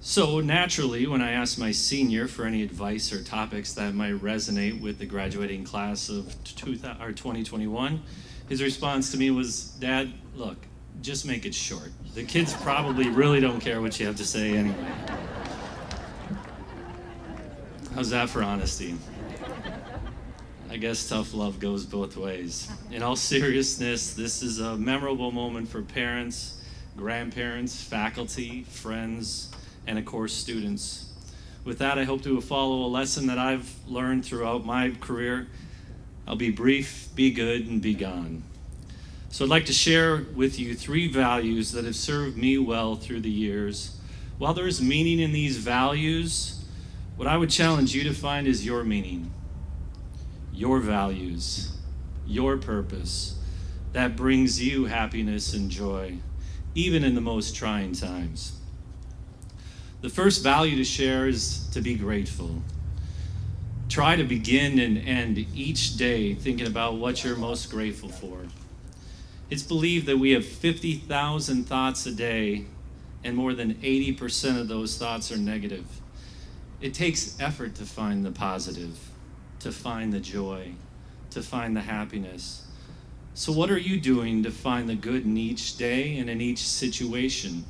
So naturally, when I asked my senior for any advice or topics that might resonate with the graduating class of 2021, his response to me was, "Dad, look, just make it short. The kids probably really don't care what you have to say anyway." How's that for honesty? I guess tough love goes both ways. In all seriousness, this is a memorable moment for parents, grandparents, faculty, friends, and of course students. With that, I hope to follow a lesson that I've learned throughout my career. I'll be brief, be good, and be gone. So I'd like to share with you 3 values that have served me well through the years. While there is meaning in these values, what I would challenge you to find is your meaning, your values, your purpose that brings you happiness and joy, even in the most trying times. The first value to share is to be grateful. Try to begin and end each day thinking about what you're most grateful for. It's believed that we have 50,000 thoughts a day, and more than 80% of those thoughts are negative. It takes effort to find the positive, to find the joy, to find the happiness. So what are you doing to find the good in each day and in each situation?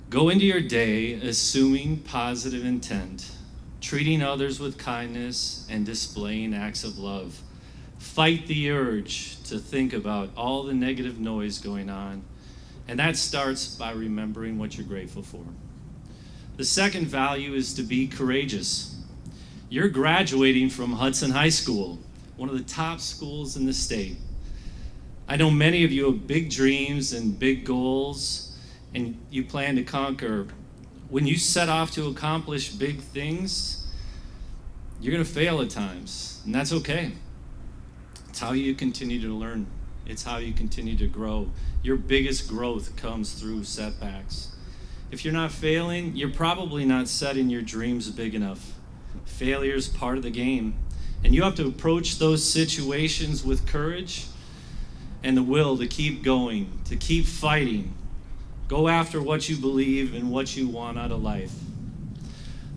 Go into your day assuming positive intent, treating others with kindness, and displaying acts of love. Fight the urge to think about all the negative noise going on, and that starts by remembering what you're grateful for. The second value is to be courageous. You're graduating from Hudson High School, one of the top schools in the state. I know many of you have big dreams and big goals, and you plan to conquer. When you set off to accomplish big things, you're going to fail at times, and that's okay. It's how you continue to learn. It's how you continue to grow. Your biggest growth comes through setbacks. If you're not failing, you're probably not setting your dreams big enough. Failure is part of the game, and you have to approach those situations with courage and the will to keep going, to keep fighting. Go after what you believe and what you want out of life.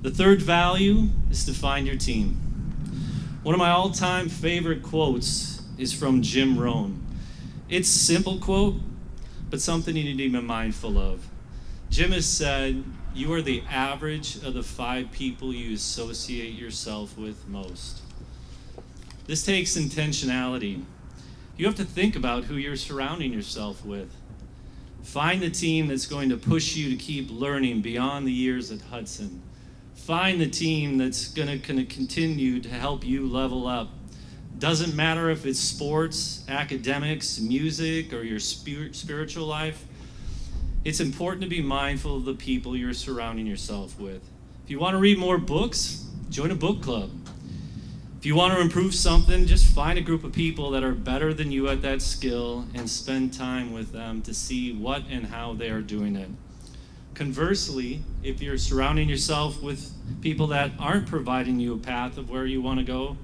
The third value is to find your team. One of my all-time favorite quotes is from Jim Rohn. It's a simple quote, but something you need to be mindful of. Jim has said, "You are the average of the 5 people you associate yourself with most." This takes intentionality. You have to think about who you're surrounding yourself with. Find the team that's going to push you to keep learning beyond the years at Hudson. Find the team that's going to continue to help you level up. Doesn't matter if it's sports, academics, music, or your spiritual life. It's important to be mindful of the people you're surrounding yourself with. If you want to read more books, join a book club. If you want to improve something, just find a group of people that are better than you at that skill and spend time with them to see what and how they are doing it. Conversely, if you're surrounding yourself with people that aren't providing you a path of where you want to go,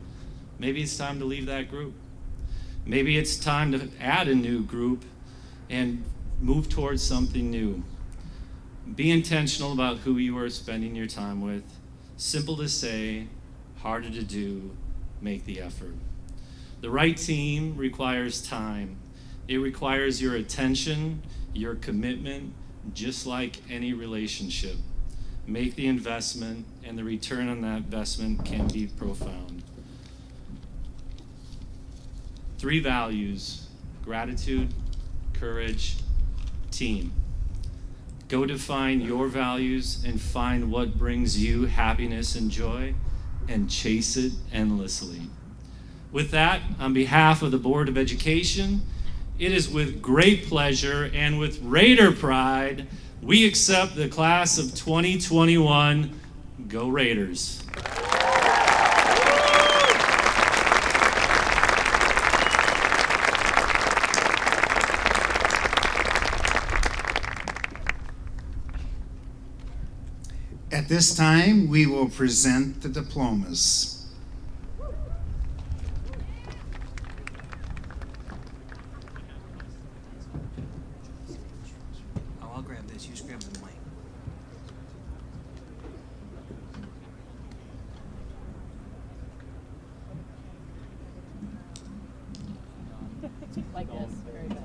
maybe it's time to leave that group. Maybe it's time to add a new group and move towards something new. Be intentional about who you are spending your time with. Simple to say, harder to do, make the effort. The right team requires time. It requires your attention, your commitment, just like any relationship. make the investment, and the return on that investment can be profound. 3 values: gratitude, courage, team. Go define your values and find what brings you happiness and joy, and chase it endlessly. With that, on behalf of the Board of Education, it is with great pleasure and with Raider pride we accept the class of 2021. Go Raiders! At this time, we will present the diplomas. I'll grab this. You just grab the mic. Like this. Very good.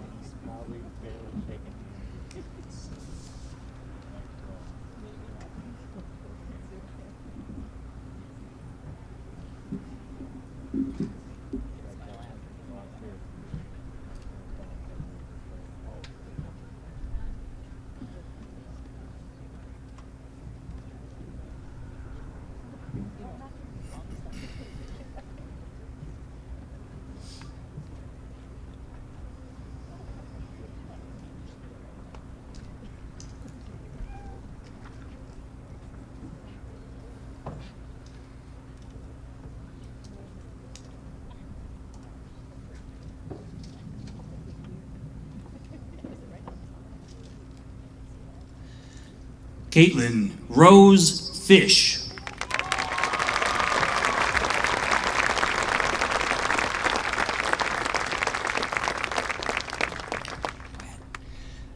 Caitlin Rose Fish.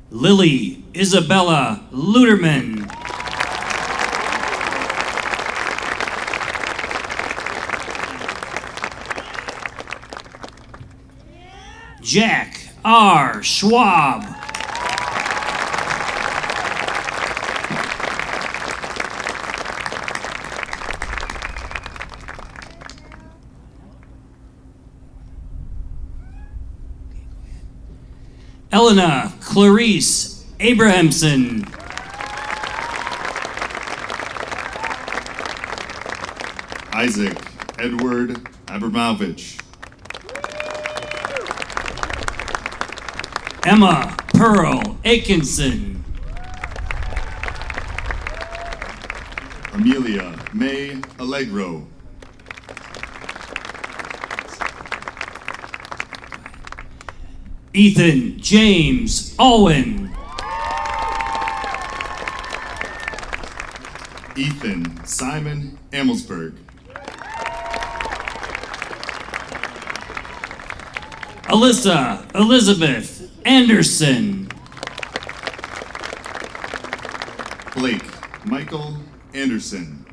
Lily Isabella Luderman. Jack R. Schwab. Elena Clarice Abrahamson. Isaac Edward Abramovich. Emma Pearl Atkinson. Amelia May Allegro. Ethan James Owen. Ethan Simon Amelsberg. Alyssa Elizabeth Anderson. Blake Michael Anderson.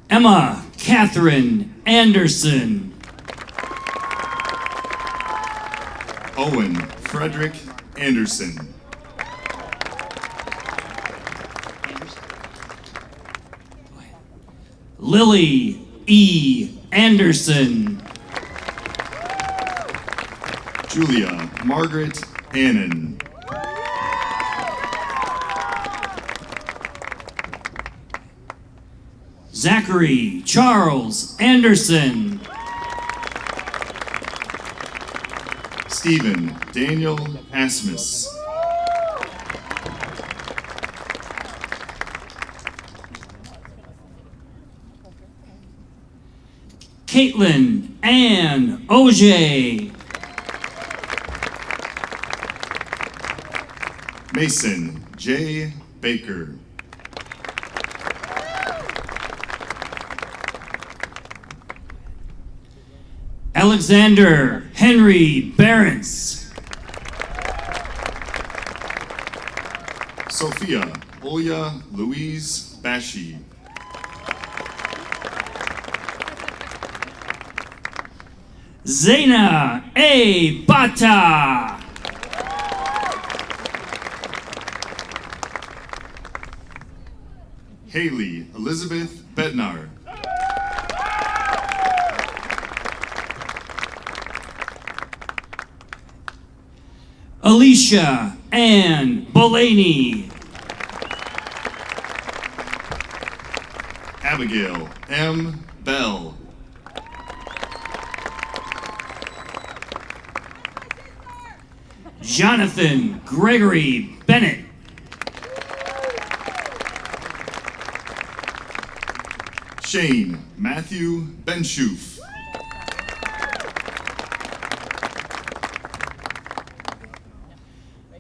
Emma Catherine Anderson. Owen Frederick Anderson. Lily E. Anderson. Julia Margaret Annan. Zachary Charles Anderson. Stephen Daniel Asmus. Caitlin Ann Oj. Mason J. Baker. Alexander Henry Barents. Sophia Olya Louise Bashi. Zaina A. Bata. Haley Elizabeth Bednar. Alicia Ann Blaney. Abigail M. Bell. Jonathan Gregory Bennett. Shane Matthew Benshoof.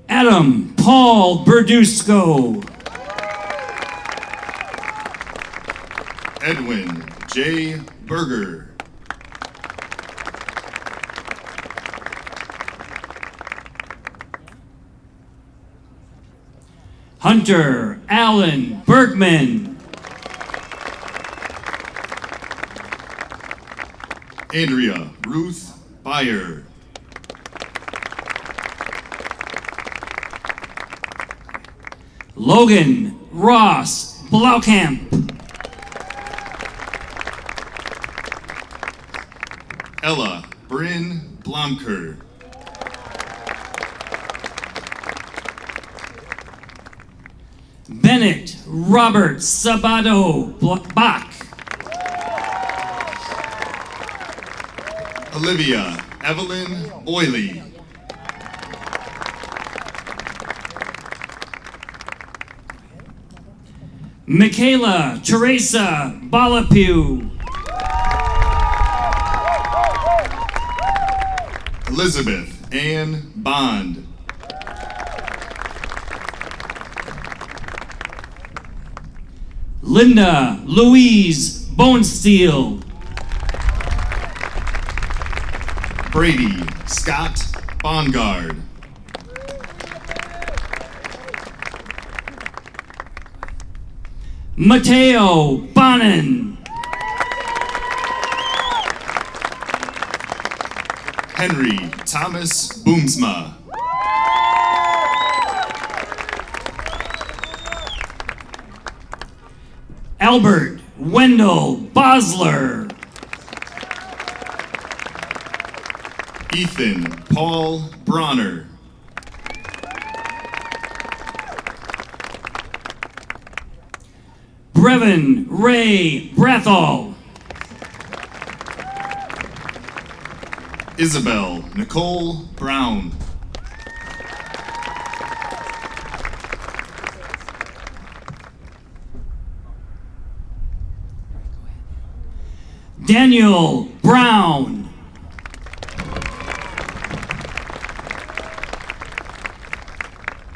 Adam Paul Berdusco. Edwin J. Berger. Hunter Allen Bergman. Andrea Ruth Byer. Logan Ross Blaukamp. Ella Bryn Blomker. Bennett Robert Sabato Bach. Olivia Evelyn Oiley. Michaela Teresa Balapiu. Elizabeth Ann Bond. Linda Louise Bonesteel. Brady Scott Bongard. Mateo Bonin. Henry Thomas Boomsma. Albert Wendell Bosler. Ethan Paul Bronner. Brevin Ray Brathall. Isabel Nicole Brown. Daniel Brown.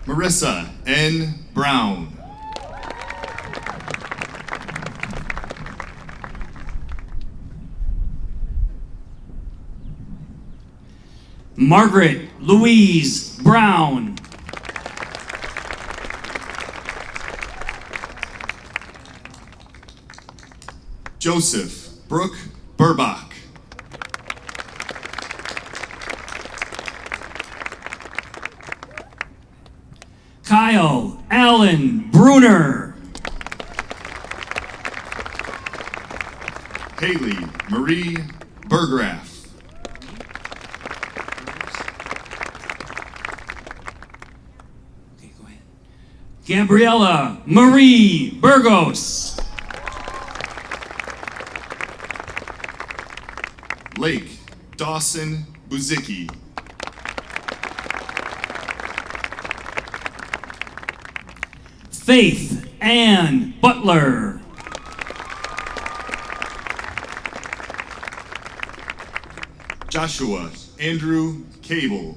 Marissa N. Brown. Margaret Louise Brown. Joseph Brooke Burbach. Kyle Allen Bruner. Haley Marie Bergraff. Okay, go ahead. Gabriella Marie Burgos. Lake Dawson Buzicki. Faith Ann Butler. Joshua Andrew Cable.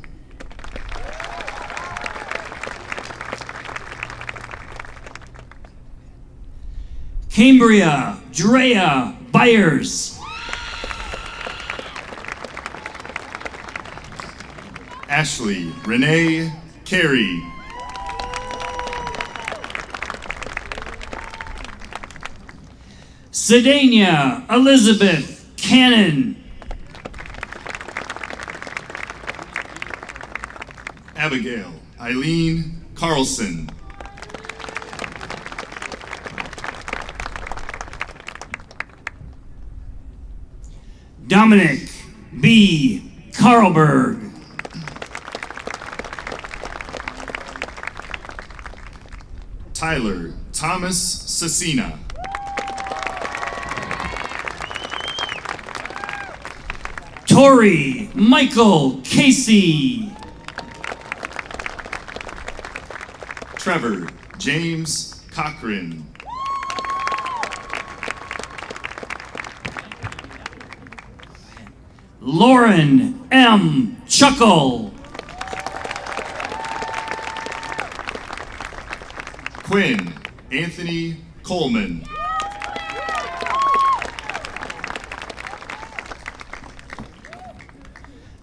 Cambria Drea Byers. Ashley Renee Carey. Sedania Elizabeth Cannon. Abigail Eileen Carlson. Dominic B. Carlberg. Tyler Thomas Cecina. Tori Michael Casey. Trevor James Cochran. Lauren M. Chuckle. Quinn Anthony Coleman.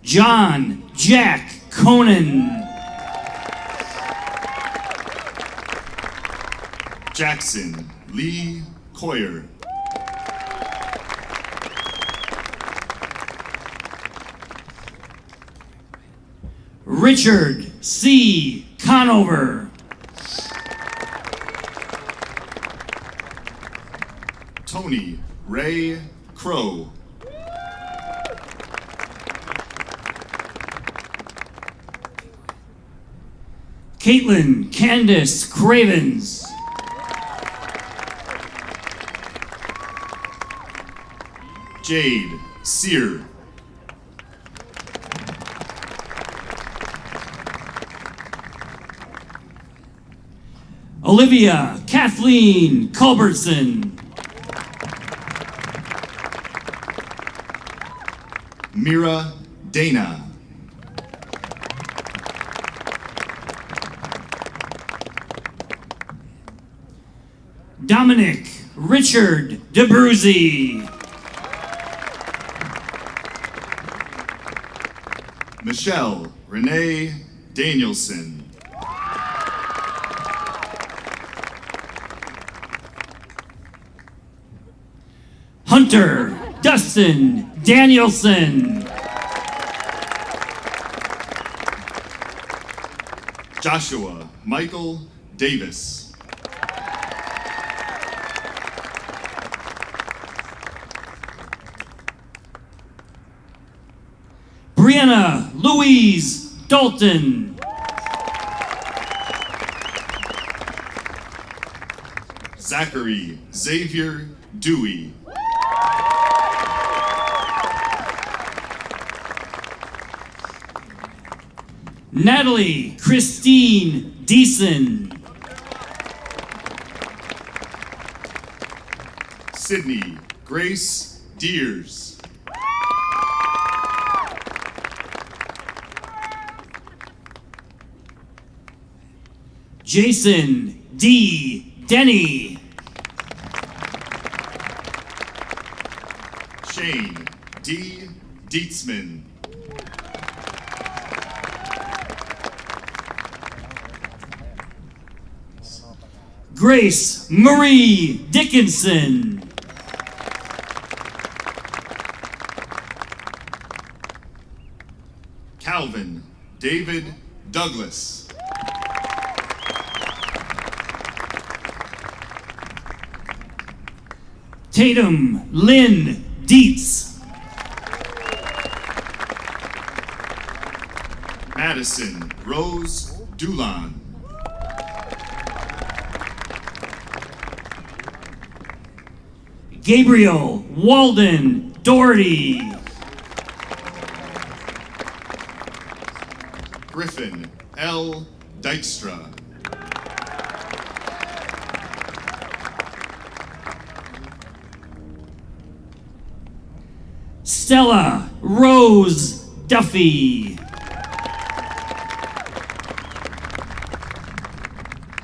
John Jack Conan. Jackson Lee Coyer. Richard C. Conover. Tony Ray Crow. Caitlin Candace Cravens. Jade Sear. Olivia Kathleen Culbertson. Mira Dana. Dominic Richard DeBruzzi. Michelle Renee Danielson. Hunter Dustin Danielson. Joshua Michael Davis. Brianna Louise Dalton. Zachary Xavier Dewey. Natalie Christine Deason. Sydney Grace Deers. Jason D. Denny. Shane D. Dietzman. Grace Marie Dickinson. Calvin David Douglas. Tatum Lynn Dietz. Madison Rose Dulon. Gabriel Walden Doherty. Griffin L. Dykstra. Stella Rose Duffy.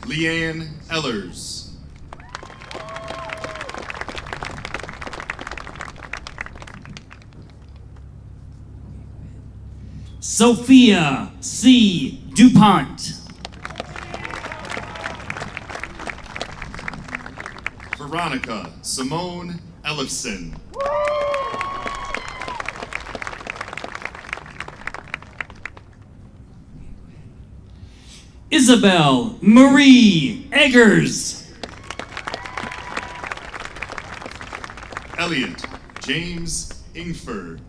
Leanne Ellers. Sophia C. DuPont. Veronica Simone Ellison. Isabel Marie Eggers. Elliot James Ingfer.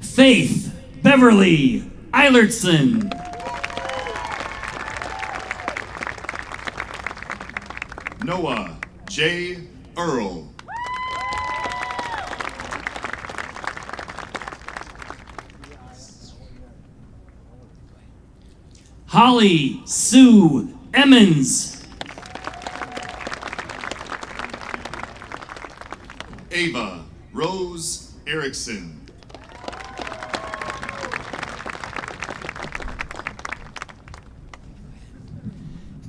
Faith Beverly Eilertson. Noah J. Earl. Holly Sue Emmons. Ava Rose Erickson.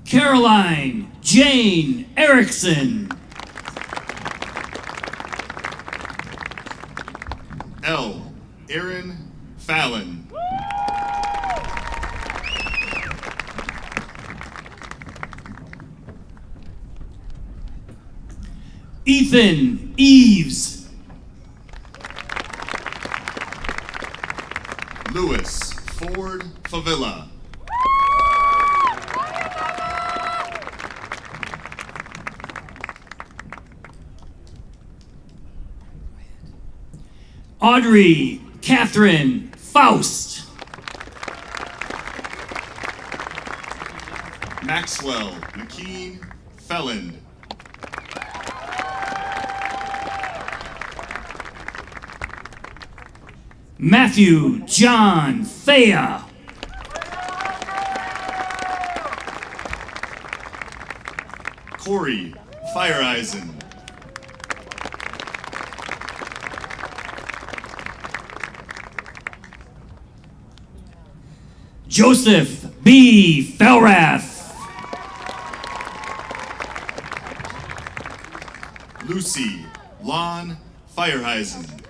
Caroline Jane Erickson. L. Aaron Fallon. Ethan Eves. Lewis Ford Favilla. Audrey Catherine Faust. Maxwell McKean Felland. Matthew John Thea. Corey Fireeisen. Joseph B. Felrath. Lucy Lon Fireeisen.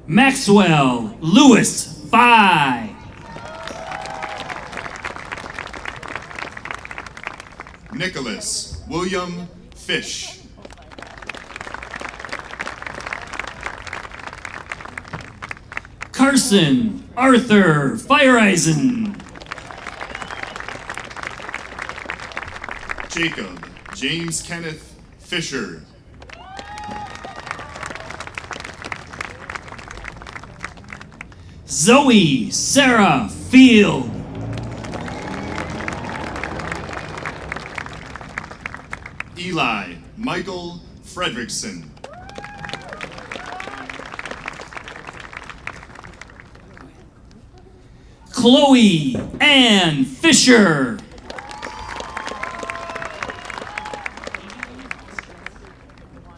Maxwell Lewis Phi. Nicholas William Fish. Carson Arthur Fireeisen. Jacob James Kenneth Fisher. Zoe Sarah Field. Eli Michael Fredrickson. Chloe Ann Fisher.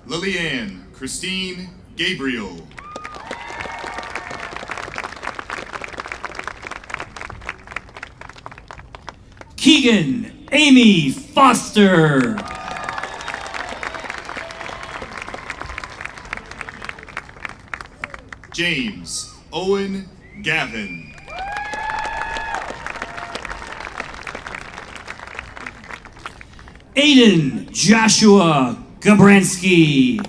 Lillian Christine Gabriel. Keegan Amy Foster. James Owen Gavin. Aiden Joshua Gabransky.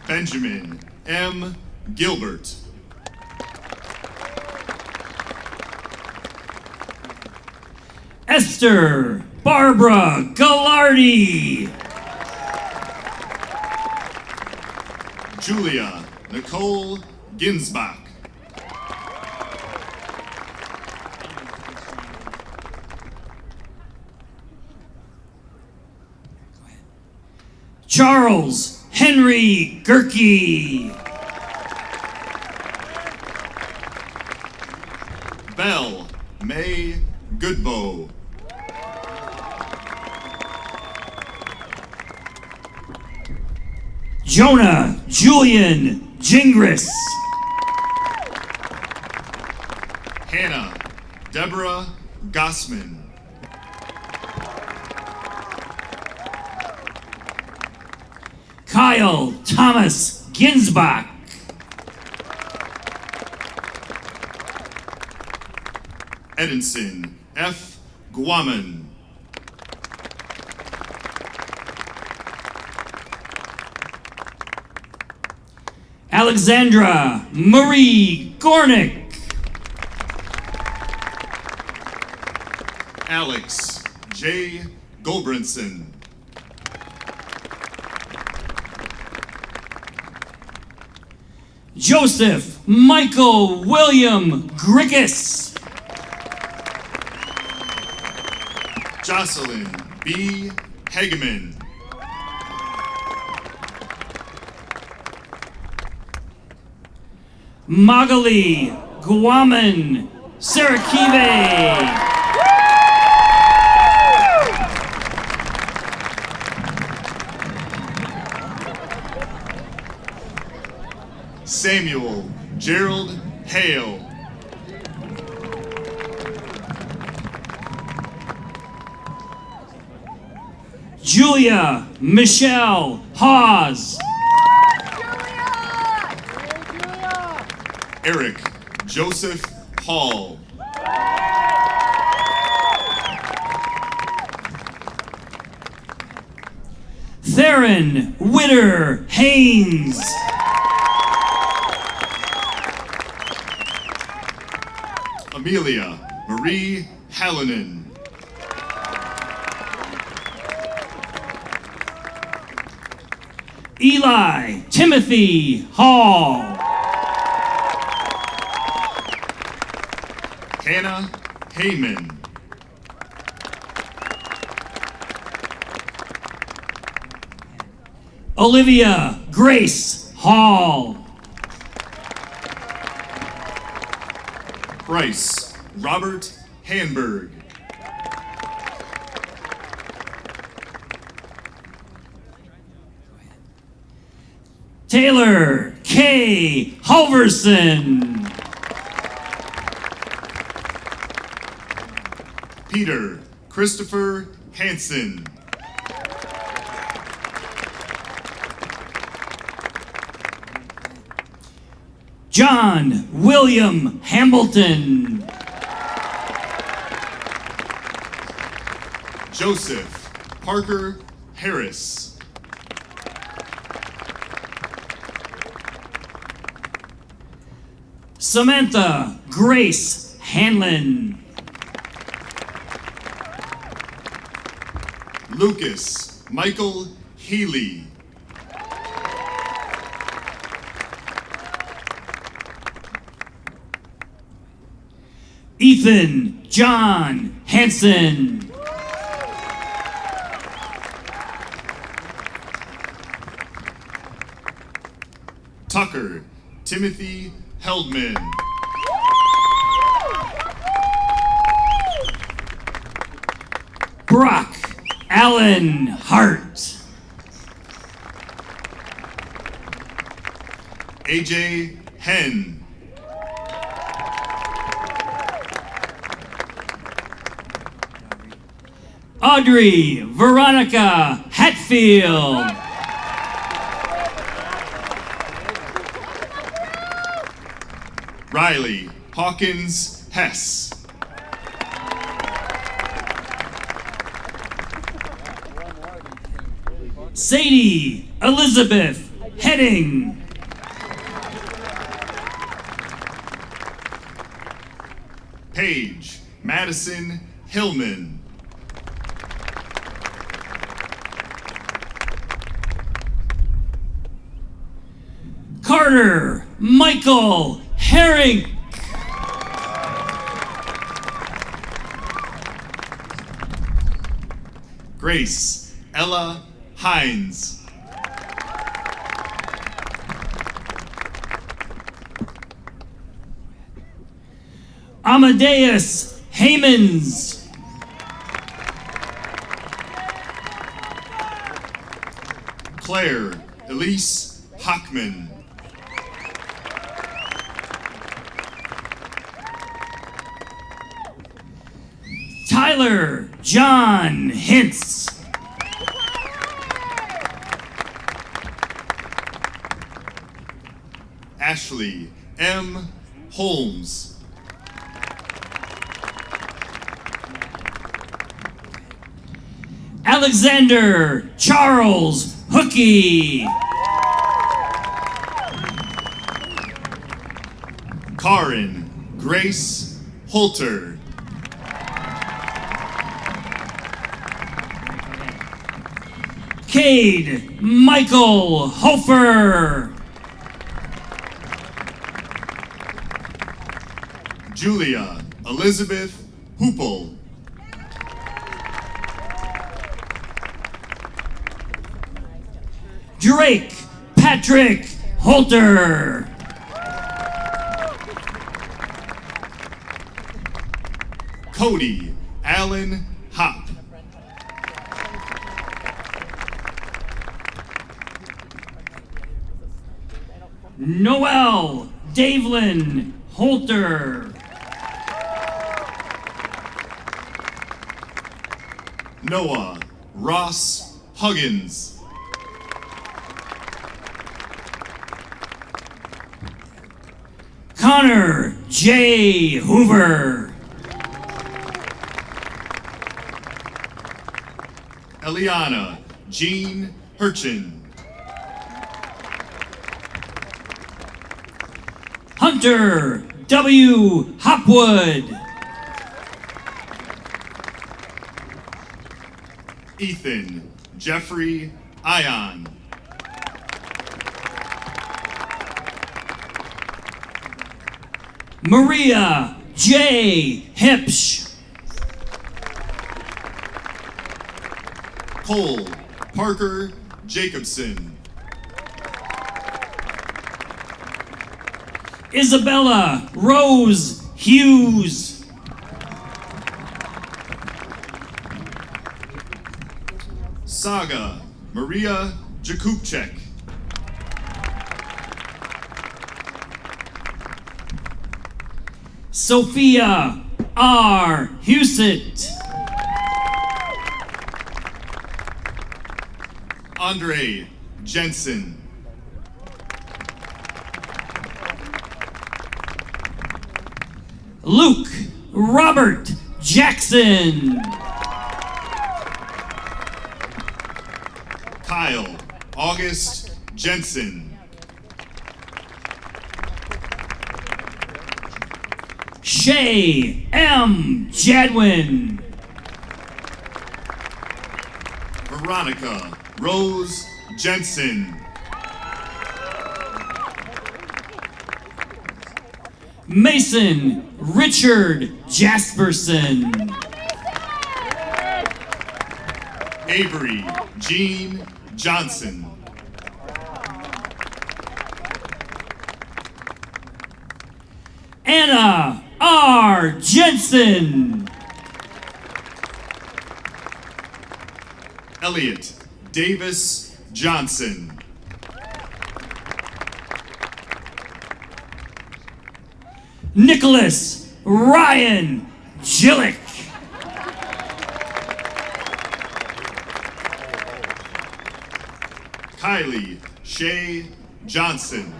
Benjamin M. Gilbert. Esther Barbara Gallardi. Julia Nicole Ginsbach. Charles Henry Gerke. Belle May Goodbow. Jonah Julian Gingras. Hannah Deborah Gossman. Kyle Thomas Ginsbach. Edinson F. Guaman. Alexandra Marie Gornick. Alex J. Gulbranson. Joseph Michael William Grickus. Jocelyn B. Hageman. Magali Guaman Sarakive. Samuel Gerald Hale. Julia Michelle Hawes. Eric Joseph Hall. Theron Witter Haynes. Amelia Marie Hallinan. Eli Timothy Hall. Hannah Heyman. Olivia Grace Hall. Bryce Robert Hanberg. Taylor K. Halverson. Peter Christopher Hansen. John William Hamilton. Joseph Parker Harris. Samantha Grace Hanlon. Lucas Michael Healy. Ethan John Hansen. Tucker Timothy Heldman. Brock Allen Hart. AJ Henn. Audrey Veronica Hatfield. Riley Hawkins Hess. Sadie Elizabeth Heading. Paige Madison Hillman. Carter Michael Herring. Grace Ella Hines. Amadeus Haymans. Claire Elise Hockman. Tyler John Hintz. Ashley M. Holmes. Alexander Charles Hookie. Karin Grace Holter. Cade Michael Hofer. Julia Elizabeth Hoople. Drake Patrick Holter. Cody Allen Hop. Noel Davlin Holter. Noah Ross Huggins. Connor J. Hoover. Eliana Jean Hurchin. Hunter W. Hopwood. Ethan Jeffrey Ion. Maria J. Hipsch. Cole Parker Jacobson. Isabella Rose Hughes. Saga Maria Jakubczek. Sophia R. Husett. Andre Jensen. Luke Robert Jackson. Kyle August Jensen. Shay M. Jadwin. Veronica Rose Jensen. Mason Richard Jasperson. Avery Jean Johnson. Anna R. Jensen. Elliot Davis Johnson. Nicholas Ryan Gillick. Kylie Shay Johnson.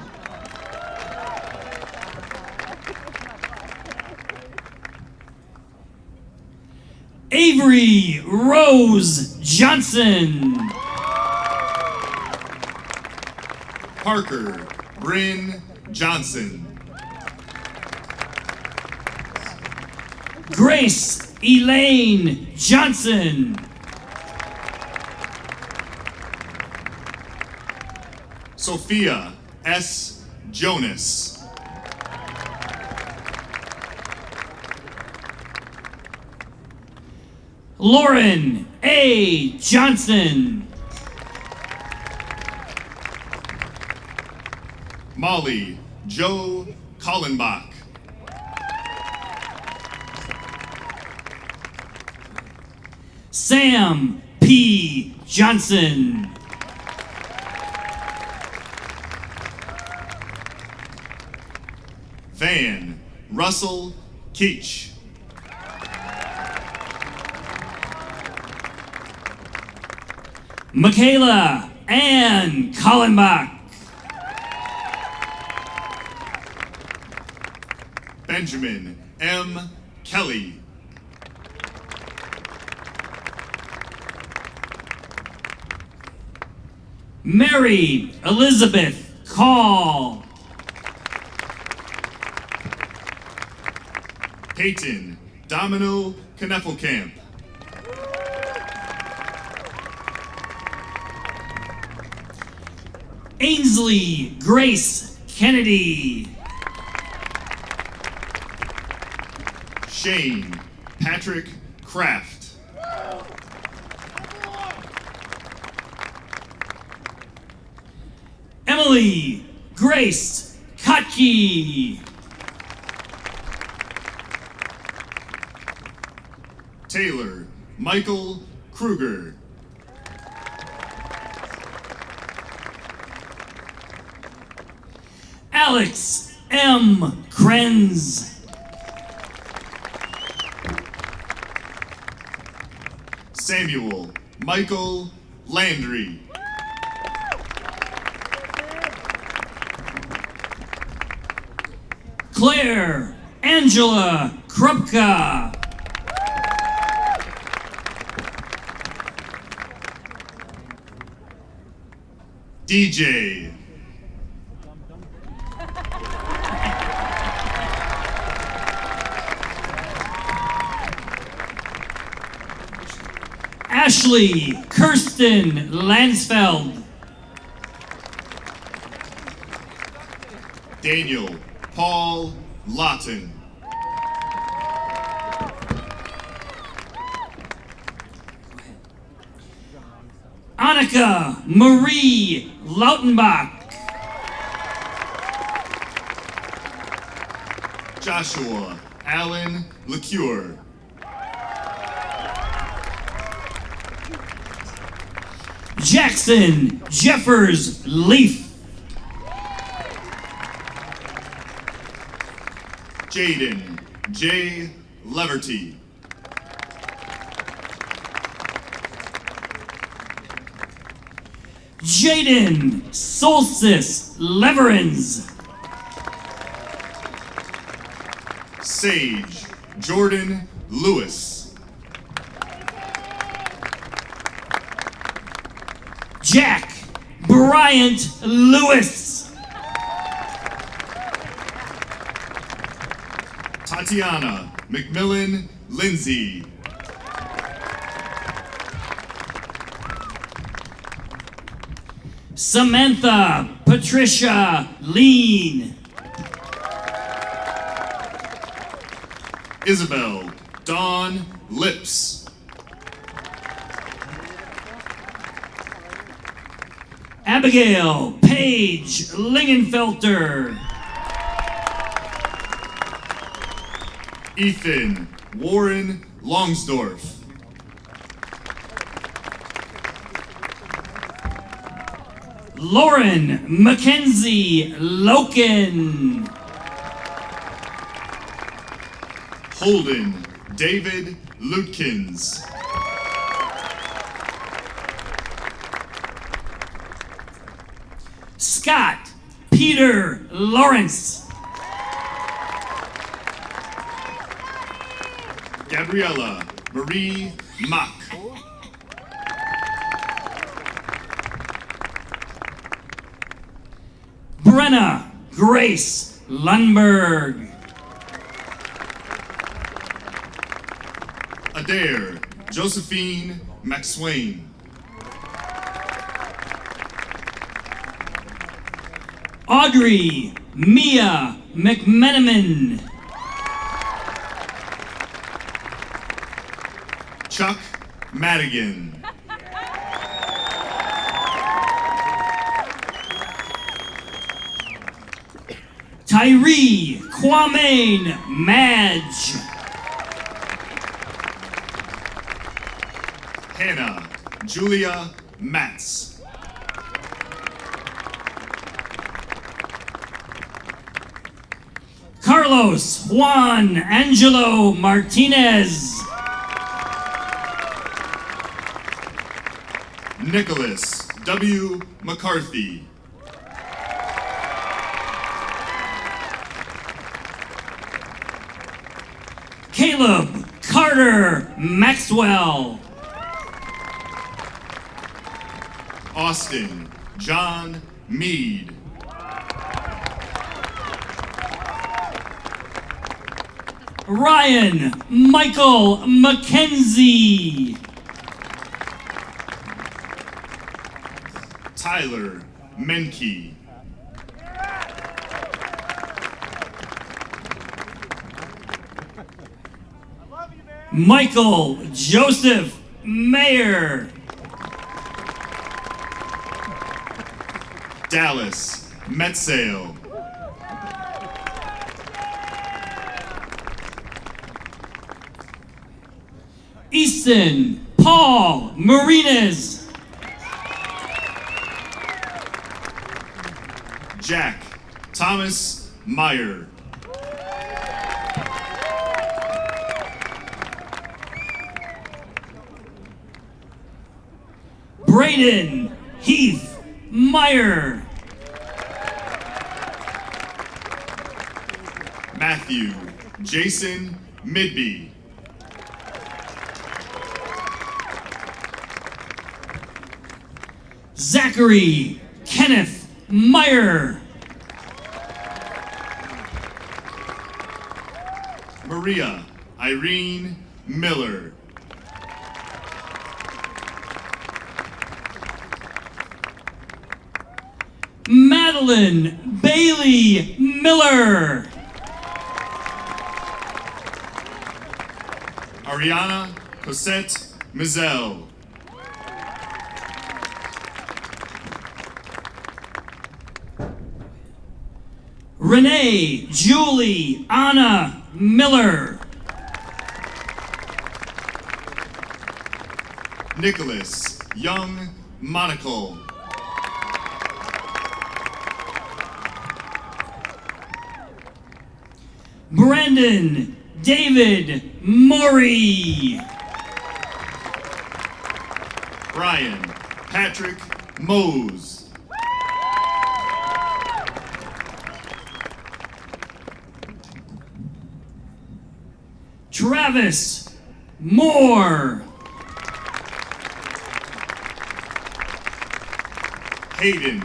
Avery Rose Johnson. Parker Bryn Johnson. Grace Elaine Johnson. Sophia S. Jonas. Lauren A. Johnson. Molly Joe Kallenbach. Sam P. Johnson. Van Russell Keach. Michaela Ann Kallenbach. Benjamin M. Kelly. Mary Elizabeth Call. Peyton Domino Knefelkamp. Ainsley Grace Kennedy. Shane Patrick Kraft. Emily Grace Kotke. Taylor Michael Kruger. Alex M. Krenz. Samuel Michael Landry. Claire Angela Krupka. DJ Ashley Kirsten Lansfeld. Daniel Paul Lawton. Annika Marie Lautenbach. Joshua Allen LeCure. Jackson Jeffers Leaf. Jaden J. Leverty. Jaden Solstice Leverins. Sage Jordan Lewis. Jack Bryant Lewis. Tatiana McMillan Lindsay. Samantha Patricia Lean. Isabel Dawn Lips. Abigail Paige Lingenfelter. Ethan Warren Longsdorf. Lauren Mackenzie Loken. Holden David Lutkins. Scott Peter Lawrence. Gabriella Marie Mock. Brenna Grace Lundberg. Adair Josephine McSwain. Audrey Mia McMenamin. Chuck Madigan. Tyree Kwame Madge. Hannah Julia Matz. Carlos Juan Angelo Martinez. Nicholas W. McCarthy. Caleb Carter Maxwell. Austin John Mead. Ryan Michael McKenzie. Tyler Menke. Michael Joseph Mayer. Dallas Metsail. Easton Paul Marinas. Jack Thomas Meyer. Braden Heath Meyer. Matthew Jason Midby. Zachary Kenneth Meyer. Maria Irene Miller. Madeline Bailey Miller. Ariana Cosette Mizell. Renee Julie Anna Miller. Nicholas Young Monaco. Brandon David Maury. Brian Patrick Mose. Travis Moore. Hayden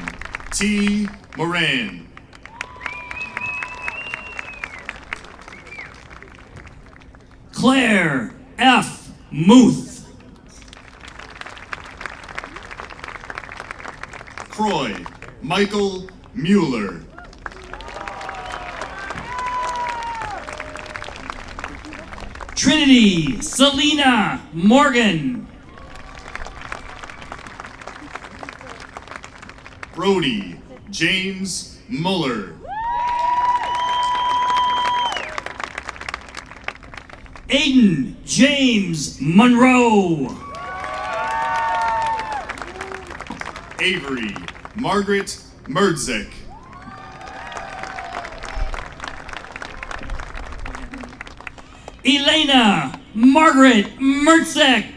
T. Moran. Claire F. Muth. Croy Michael Mueller. Trinity Selena Morgan. Brody James Muller. Aiden James Monroe. Avery Margaret Merdzik. Elena Margaret Mertzek.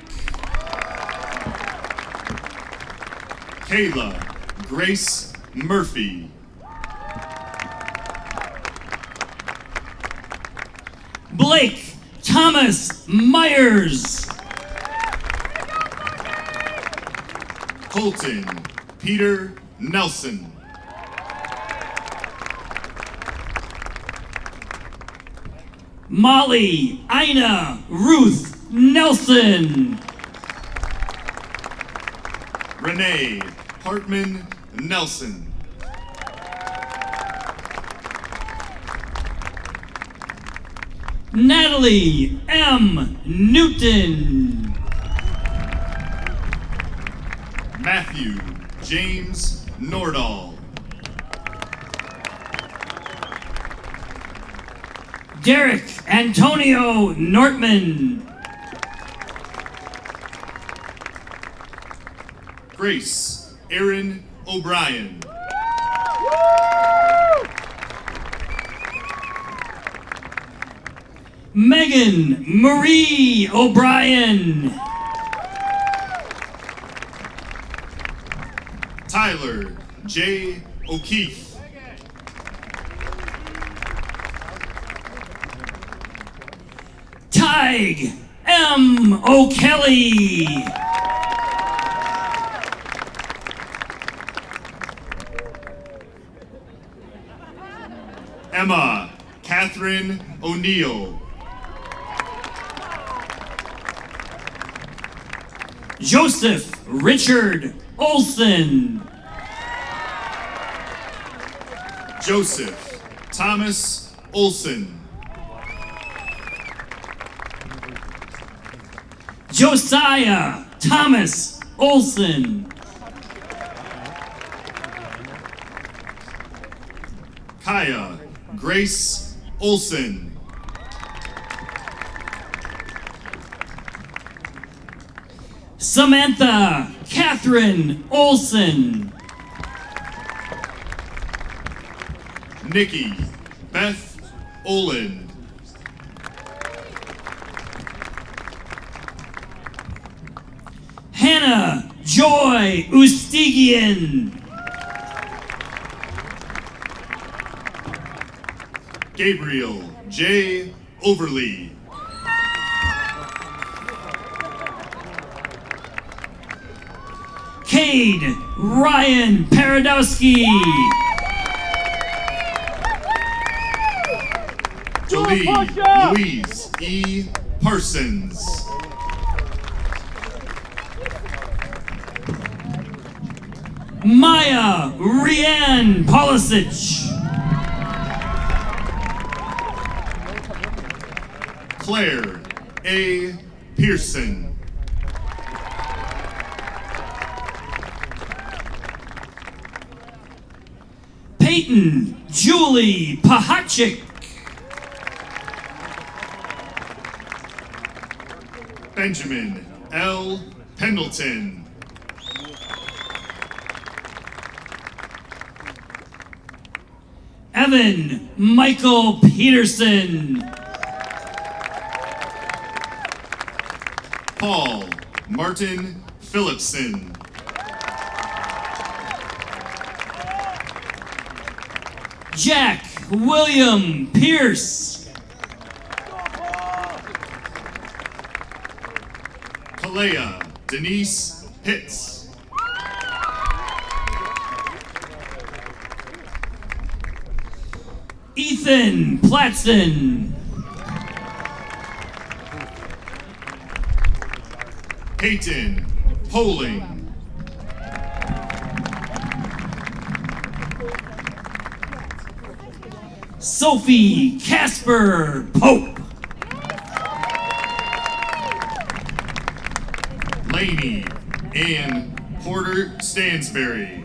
Kayla Grace Murphy. Blake Thomas Myers. Colton Peter Nelson. Molly Ina Ruth Nelson. Renee Hartman Nelson. Natalie M. Newton. Matthew James Nordahl. Derek Antonio Nortman. Grace Aaron O'Brien. Megan Marie O'Brien. Tyler J. O'Keefe. Tig M. O'Kelly. Emma Catherine O'Neill. Joseph Richard Olson. Joseph Thomas Olson. Josiah Thomas Olson. Kaya Grace Olson. Samantha Catherine Olson. Nikki Beth Olin. Hannah Joy Ustigian. Gabriel J. Overly. Cade Ryan Paradowski. Louise E. Parsons. Maya Rianne Polisic. Claire A. Pearson. Peyton Julie Pahachik. Benjamin L. Pendleton. Evan Michael Peterson. Paul Martin Phillipson. Jack William Pierce. Kalea Denise Pitts. Ethan Platson. Peyton Poling. Sophie Casper Pope. Laney Ann Porter Stansberry.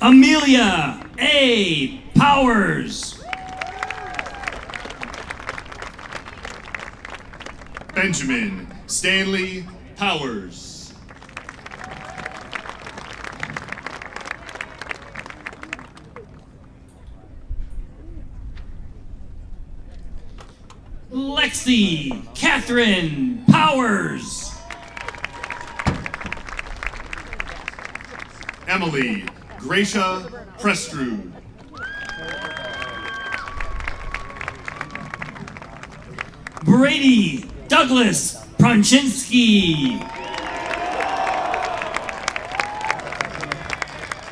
Amelia A. Powers. Benjamin Stanley Powers. Lexi Catherine Powers. Emily Gracia Prestrud. Brady Douglas Pronchinsky.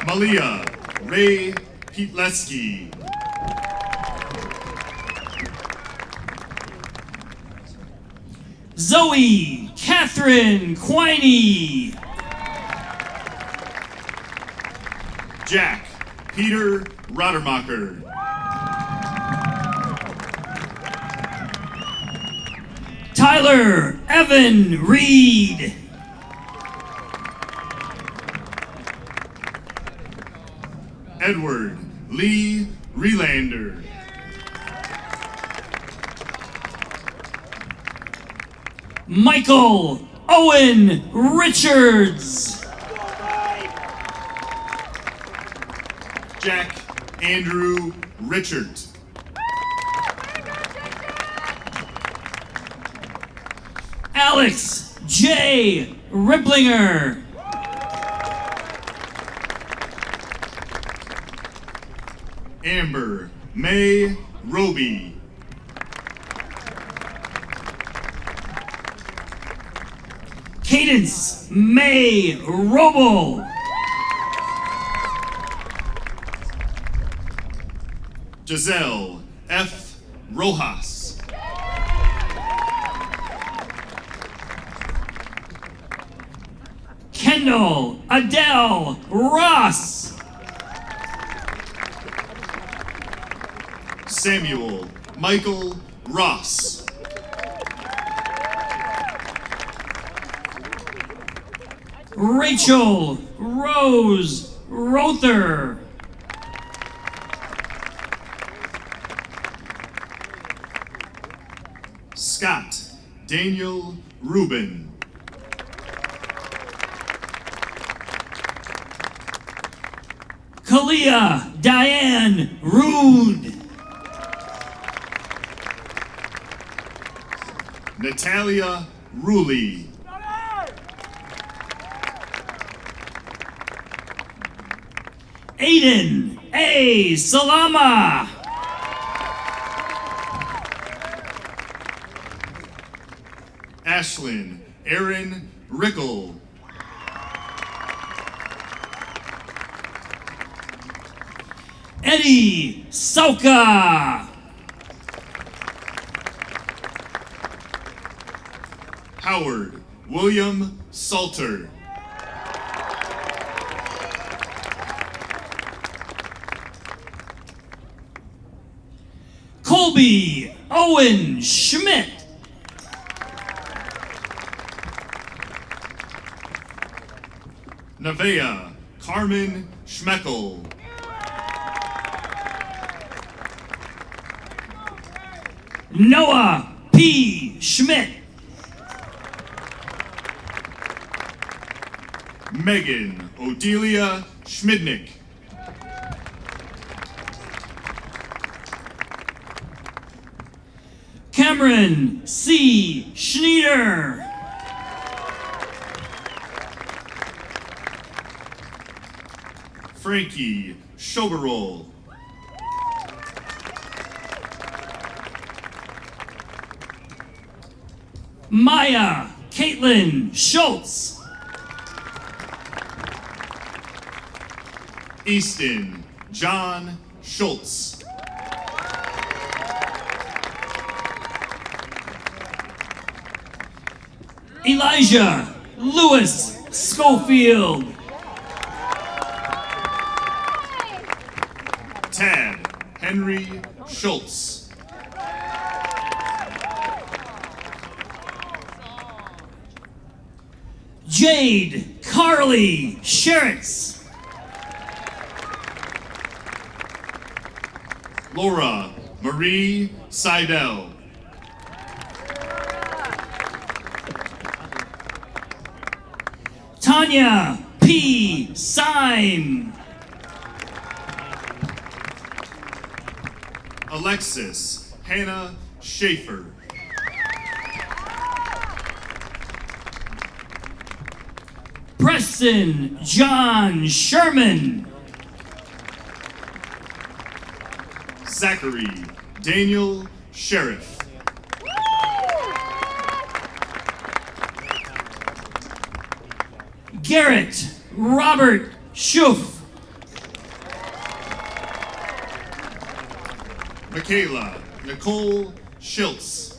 Malia Ray Pietleski. Zoe Catherine Quiney. Jack Peter Rodermacher. Tyler Evan Reed. Edward Lee Relander. Michael Owen Richards. Jack Andrew Richard. Alex J. Riblinger. Amber May Roby. Cadence May Roble. Giselle F. Rojas. Randall Adele Ross. Samuel Michael Ross. Rachel Rose Rother. Scott Daniel Rubin. Kalia Diane Rude. Natalia Ruley. Aiden A. Salama. Ashlyn Aaron Rickle. Eddie Sauka. Howard William Salter. Colby Owen Schmidt. Nevaeh Carmen Schmeckel. Noah P. Schmidt. Megan Odelia Schmidnick. Cameron C. Schneider. Frankie Schoberol. Maya Caitlin Schultz. Easton John Schultz. Elijah Lewis Schofield. Tad Henry Schultz. Jade Carly Sheritz. Laura Marie Seidel. Tanya P. Syme. Alexis Hannah Schaefer. Preston John Sherman. Zachary Daniel Sheriff. Garrett Robert Schoof. Michaela Nicole Schiltz.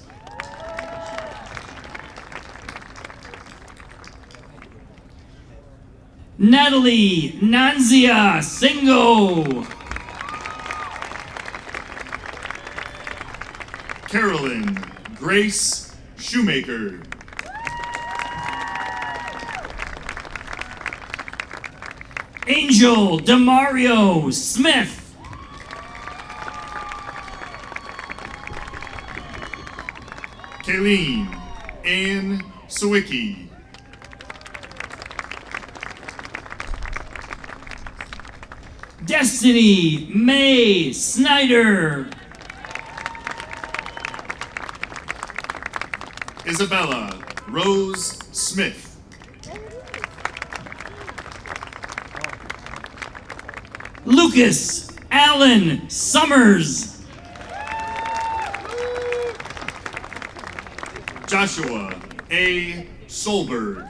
Natalie Nanzia Singo. Carolyn Grace Shoemaker. Angel Demario Smith. Kayleen Ann Sawicki. Destiny May Snyder. Isabella Rose Smith. Lucas Allen Summers. Joshua A. Solberg.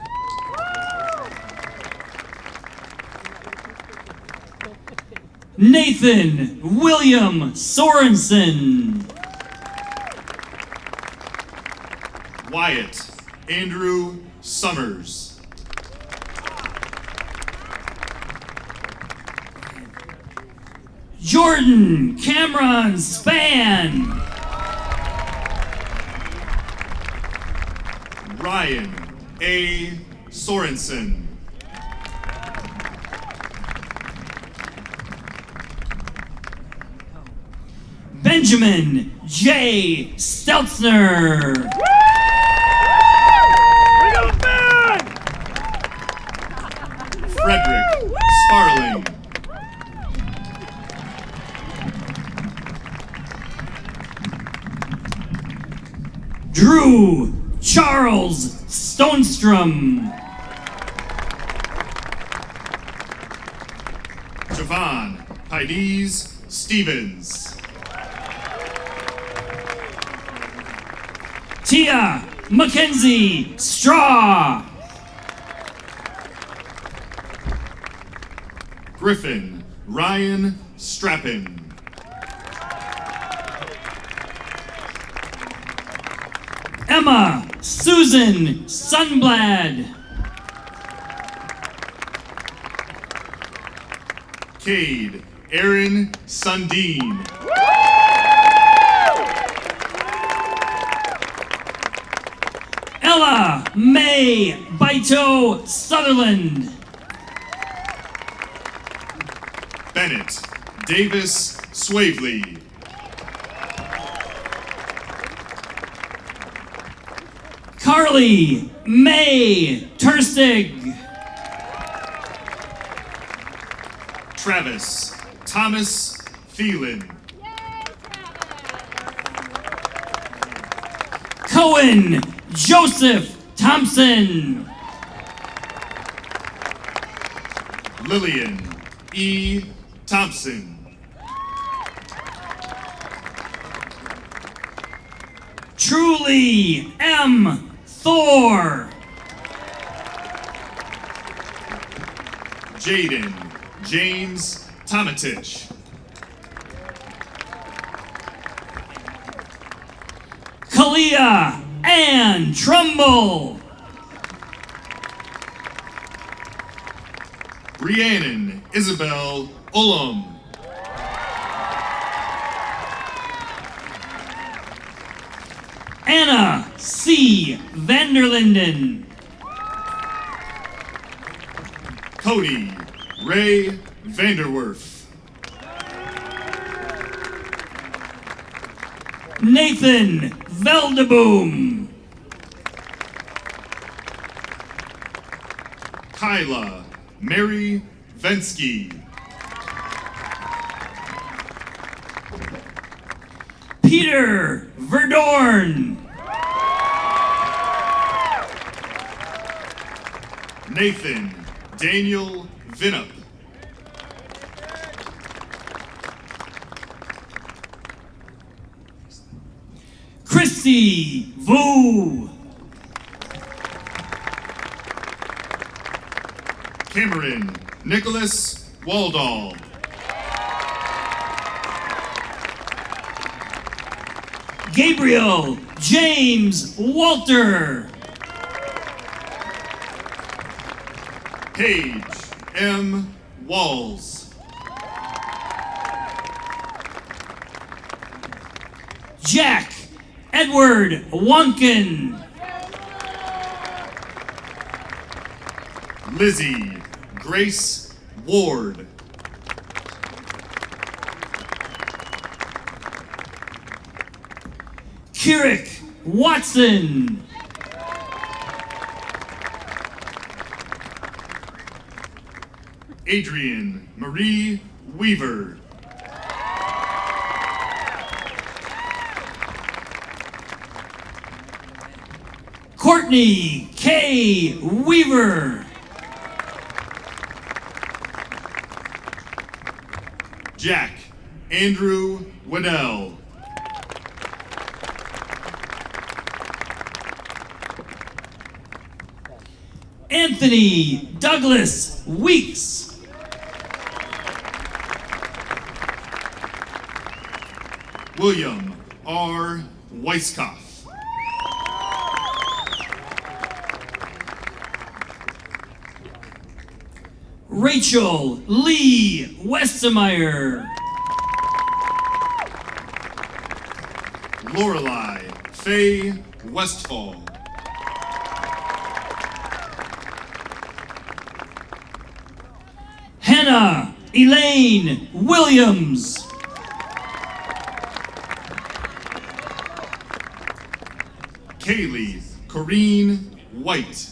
Nathan William Sorensen. Wyatt Andrew Summers. Jordan Cameron Span. Ryan A. Sorensen. Benjamin J. Steltzner. Frederick Sparling. Drew Charles Stonestrom. Javon Pides Stevens. Tia Mackenzie Straw. Griffin Ryan Strappin. Emma Susan Sunblad. Cade Aaron Sundin. Ella May Baito Sutherland. Bennett Davis Swavely. Carly May Turstig. Travis Thomas Thielen. Cohen Joseph Thompson. Lillian E. Thompson. Truly M. Thor. Jaden James Tomatich. Kalia Ann Trumbull. Rhiannon Isabel Ullum. Anna C. Vanderlinden. Cody Ray Vanderwerf. Nathan Veldeboom. Kyla Mary Vensky. Peter Verdorn. Nathan Daniel Vinup. Christy Vu. Cameron Nicholas Waldall. Gabriel James Walter. Paige M. Walls. Jack Edward Wonkin. Lizzie Grace Ward. Kirik Watson. Adrian Marie Weaver. Courtney K. Weaver. Jack Andrew Waddell. Anthony Douglas Weeks. William R. Weiskopf. Rachel Lee Westermeyer. Lorelei Faye Westfall. Hannah Elaine Williams. Kaylee Corrine White.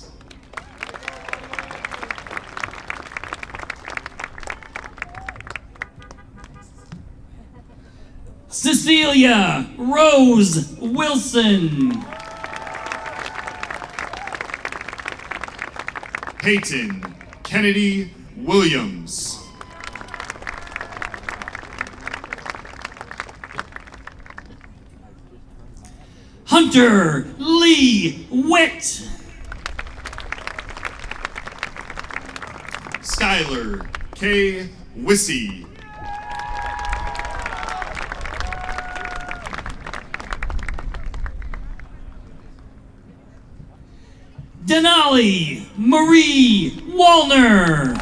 Cecilia Rose Wilson. Peyton Kennedy Williams. Hunter Lee Witt. Skylar K. Wissy. Denali Marie Wallner.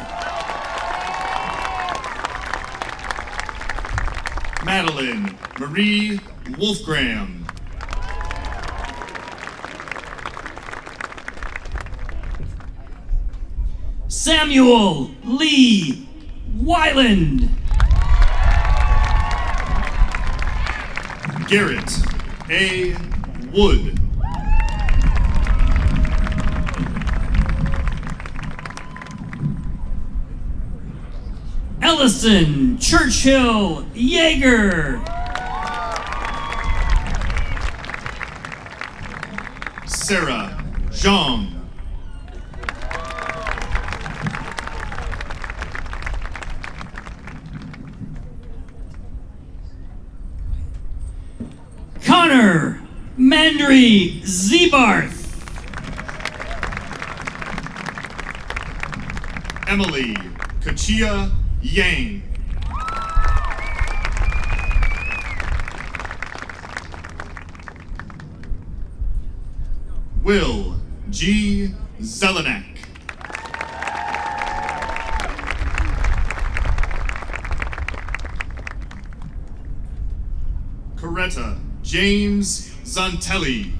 Madeline Marie Wolfgram. Samuel Lee Wyland. Garrett A. Wood. Ellison Churchill Yeager. Sarah Zhang. Connor Mandry Zebarth. Emily Kachia Yang. Will G. Zelenak. Coretta James Zantelli.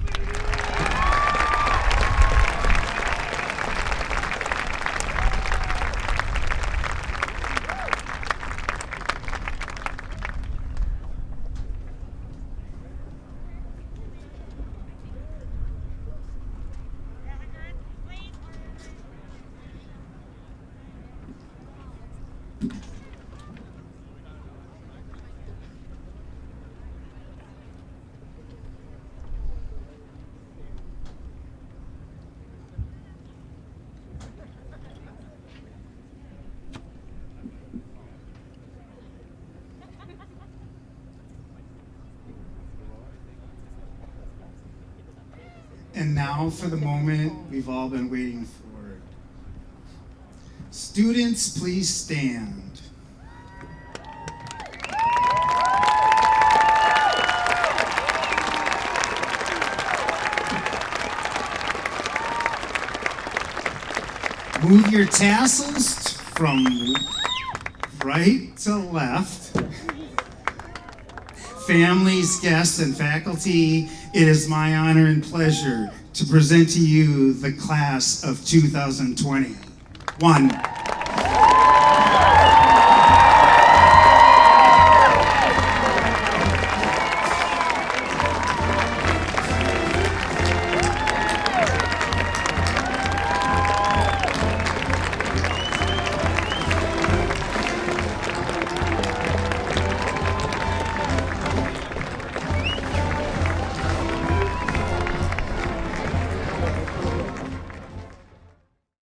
And now for the moment we've all been waiting for. Students, please stand. Move your tassels from right to left. Families, guests, and faculty, it is my honor and pleasure to present to you the class of 2020.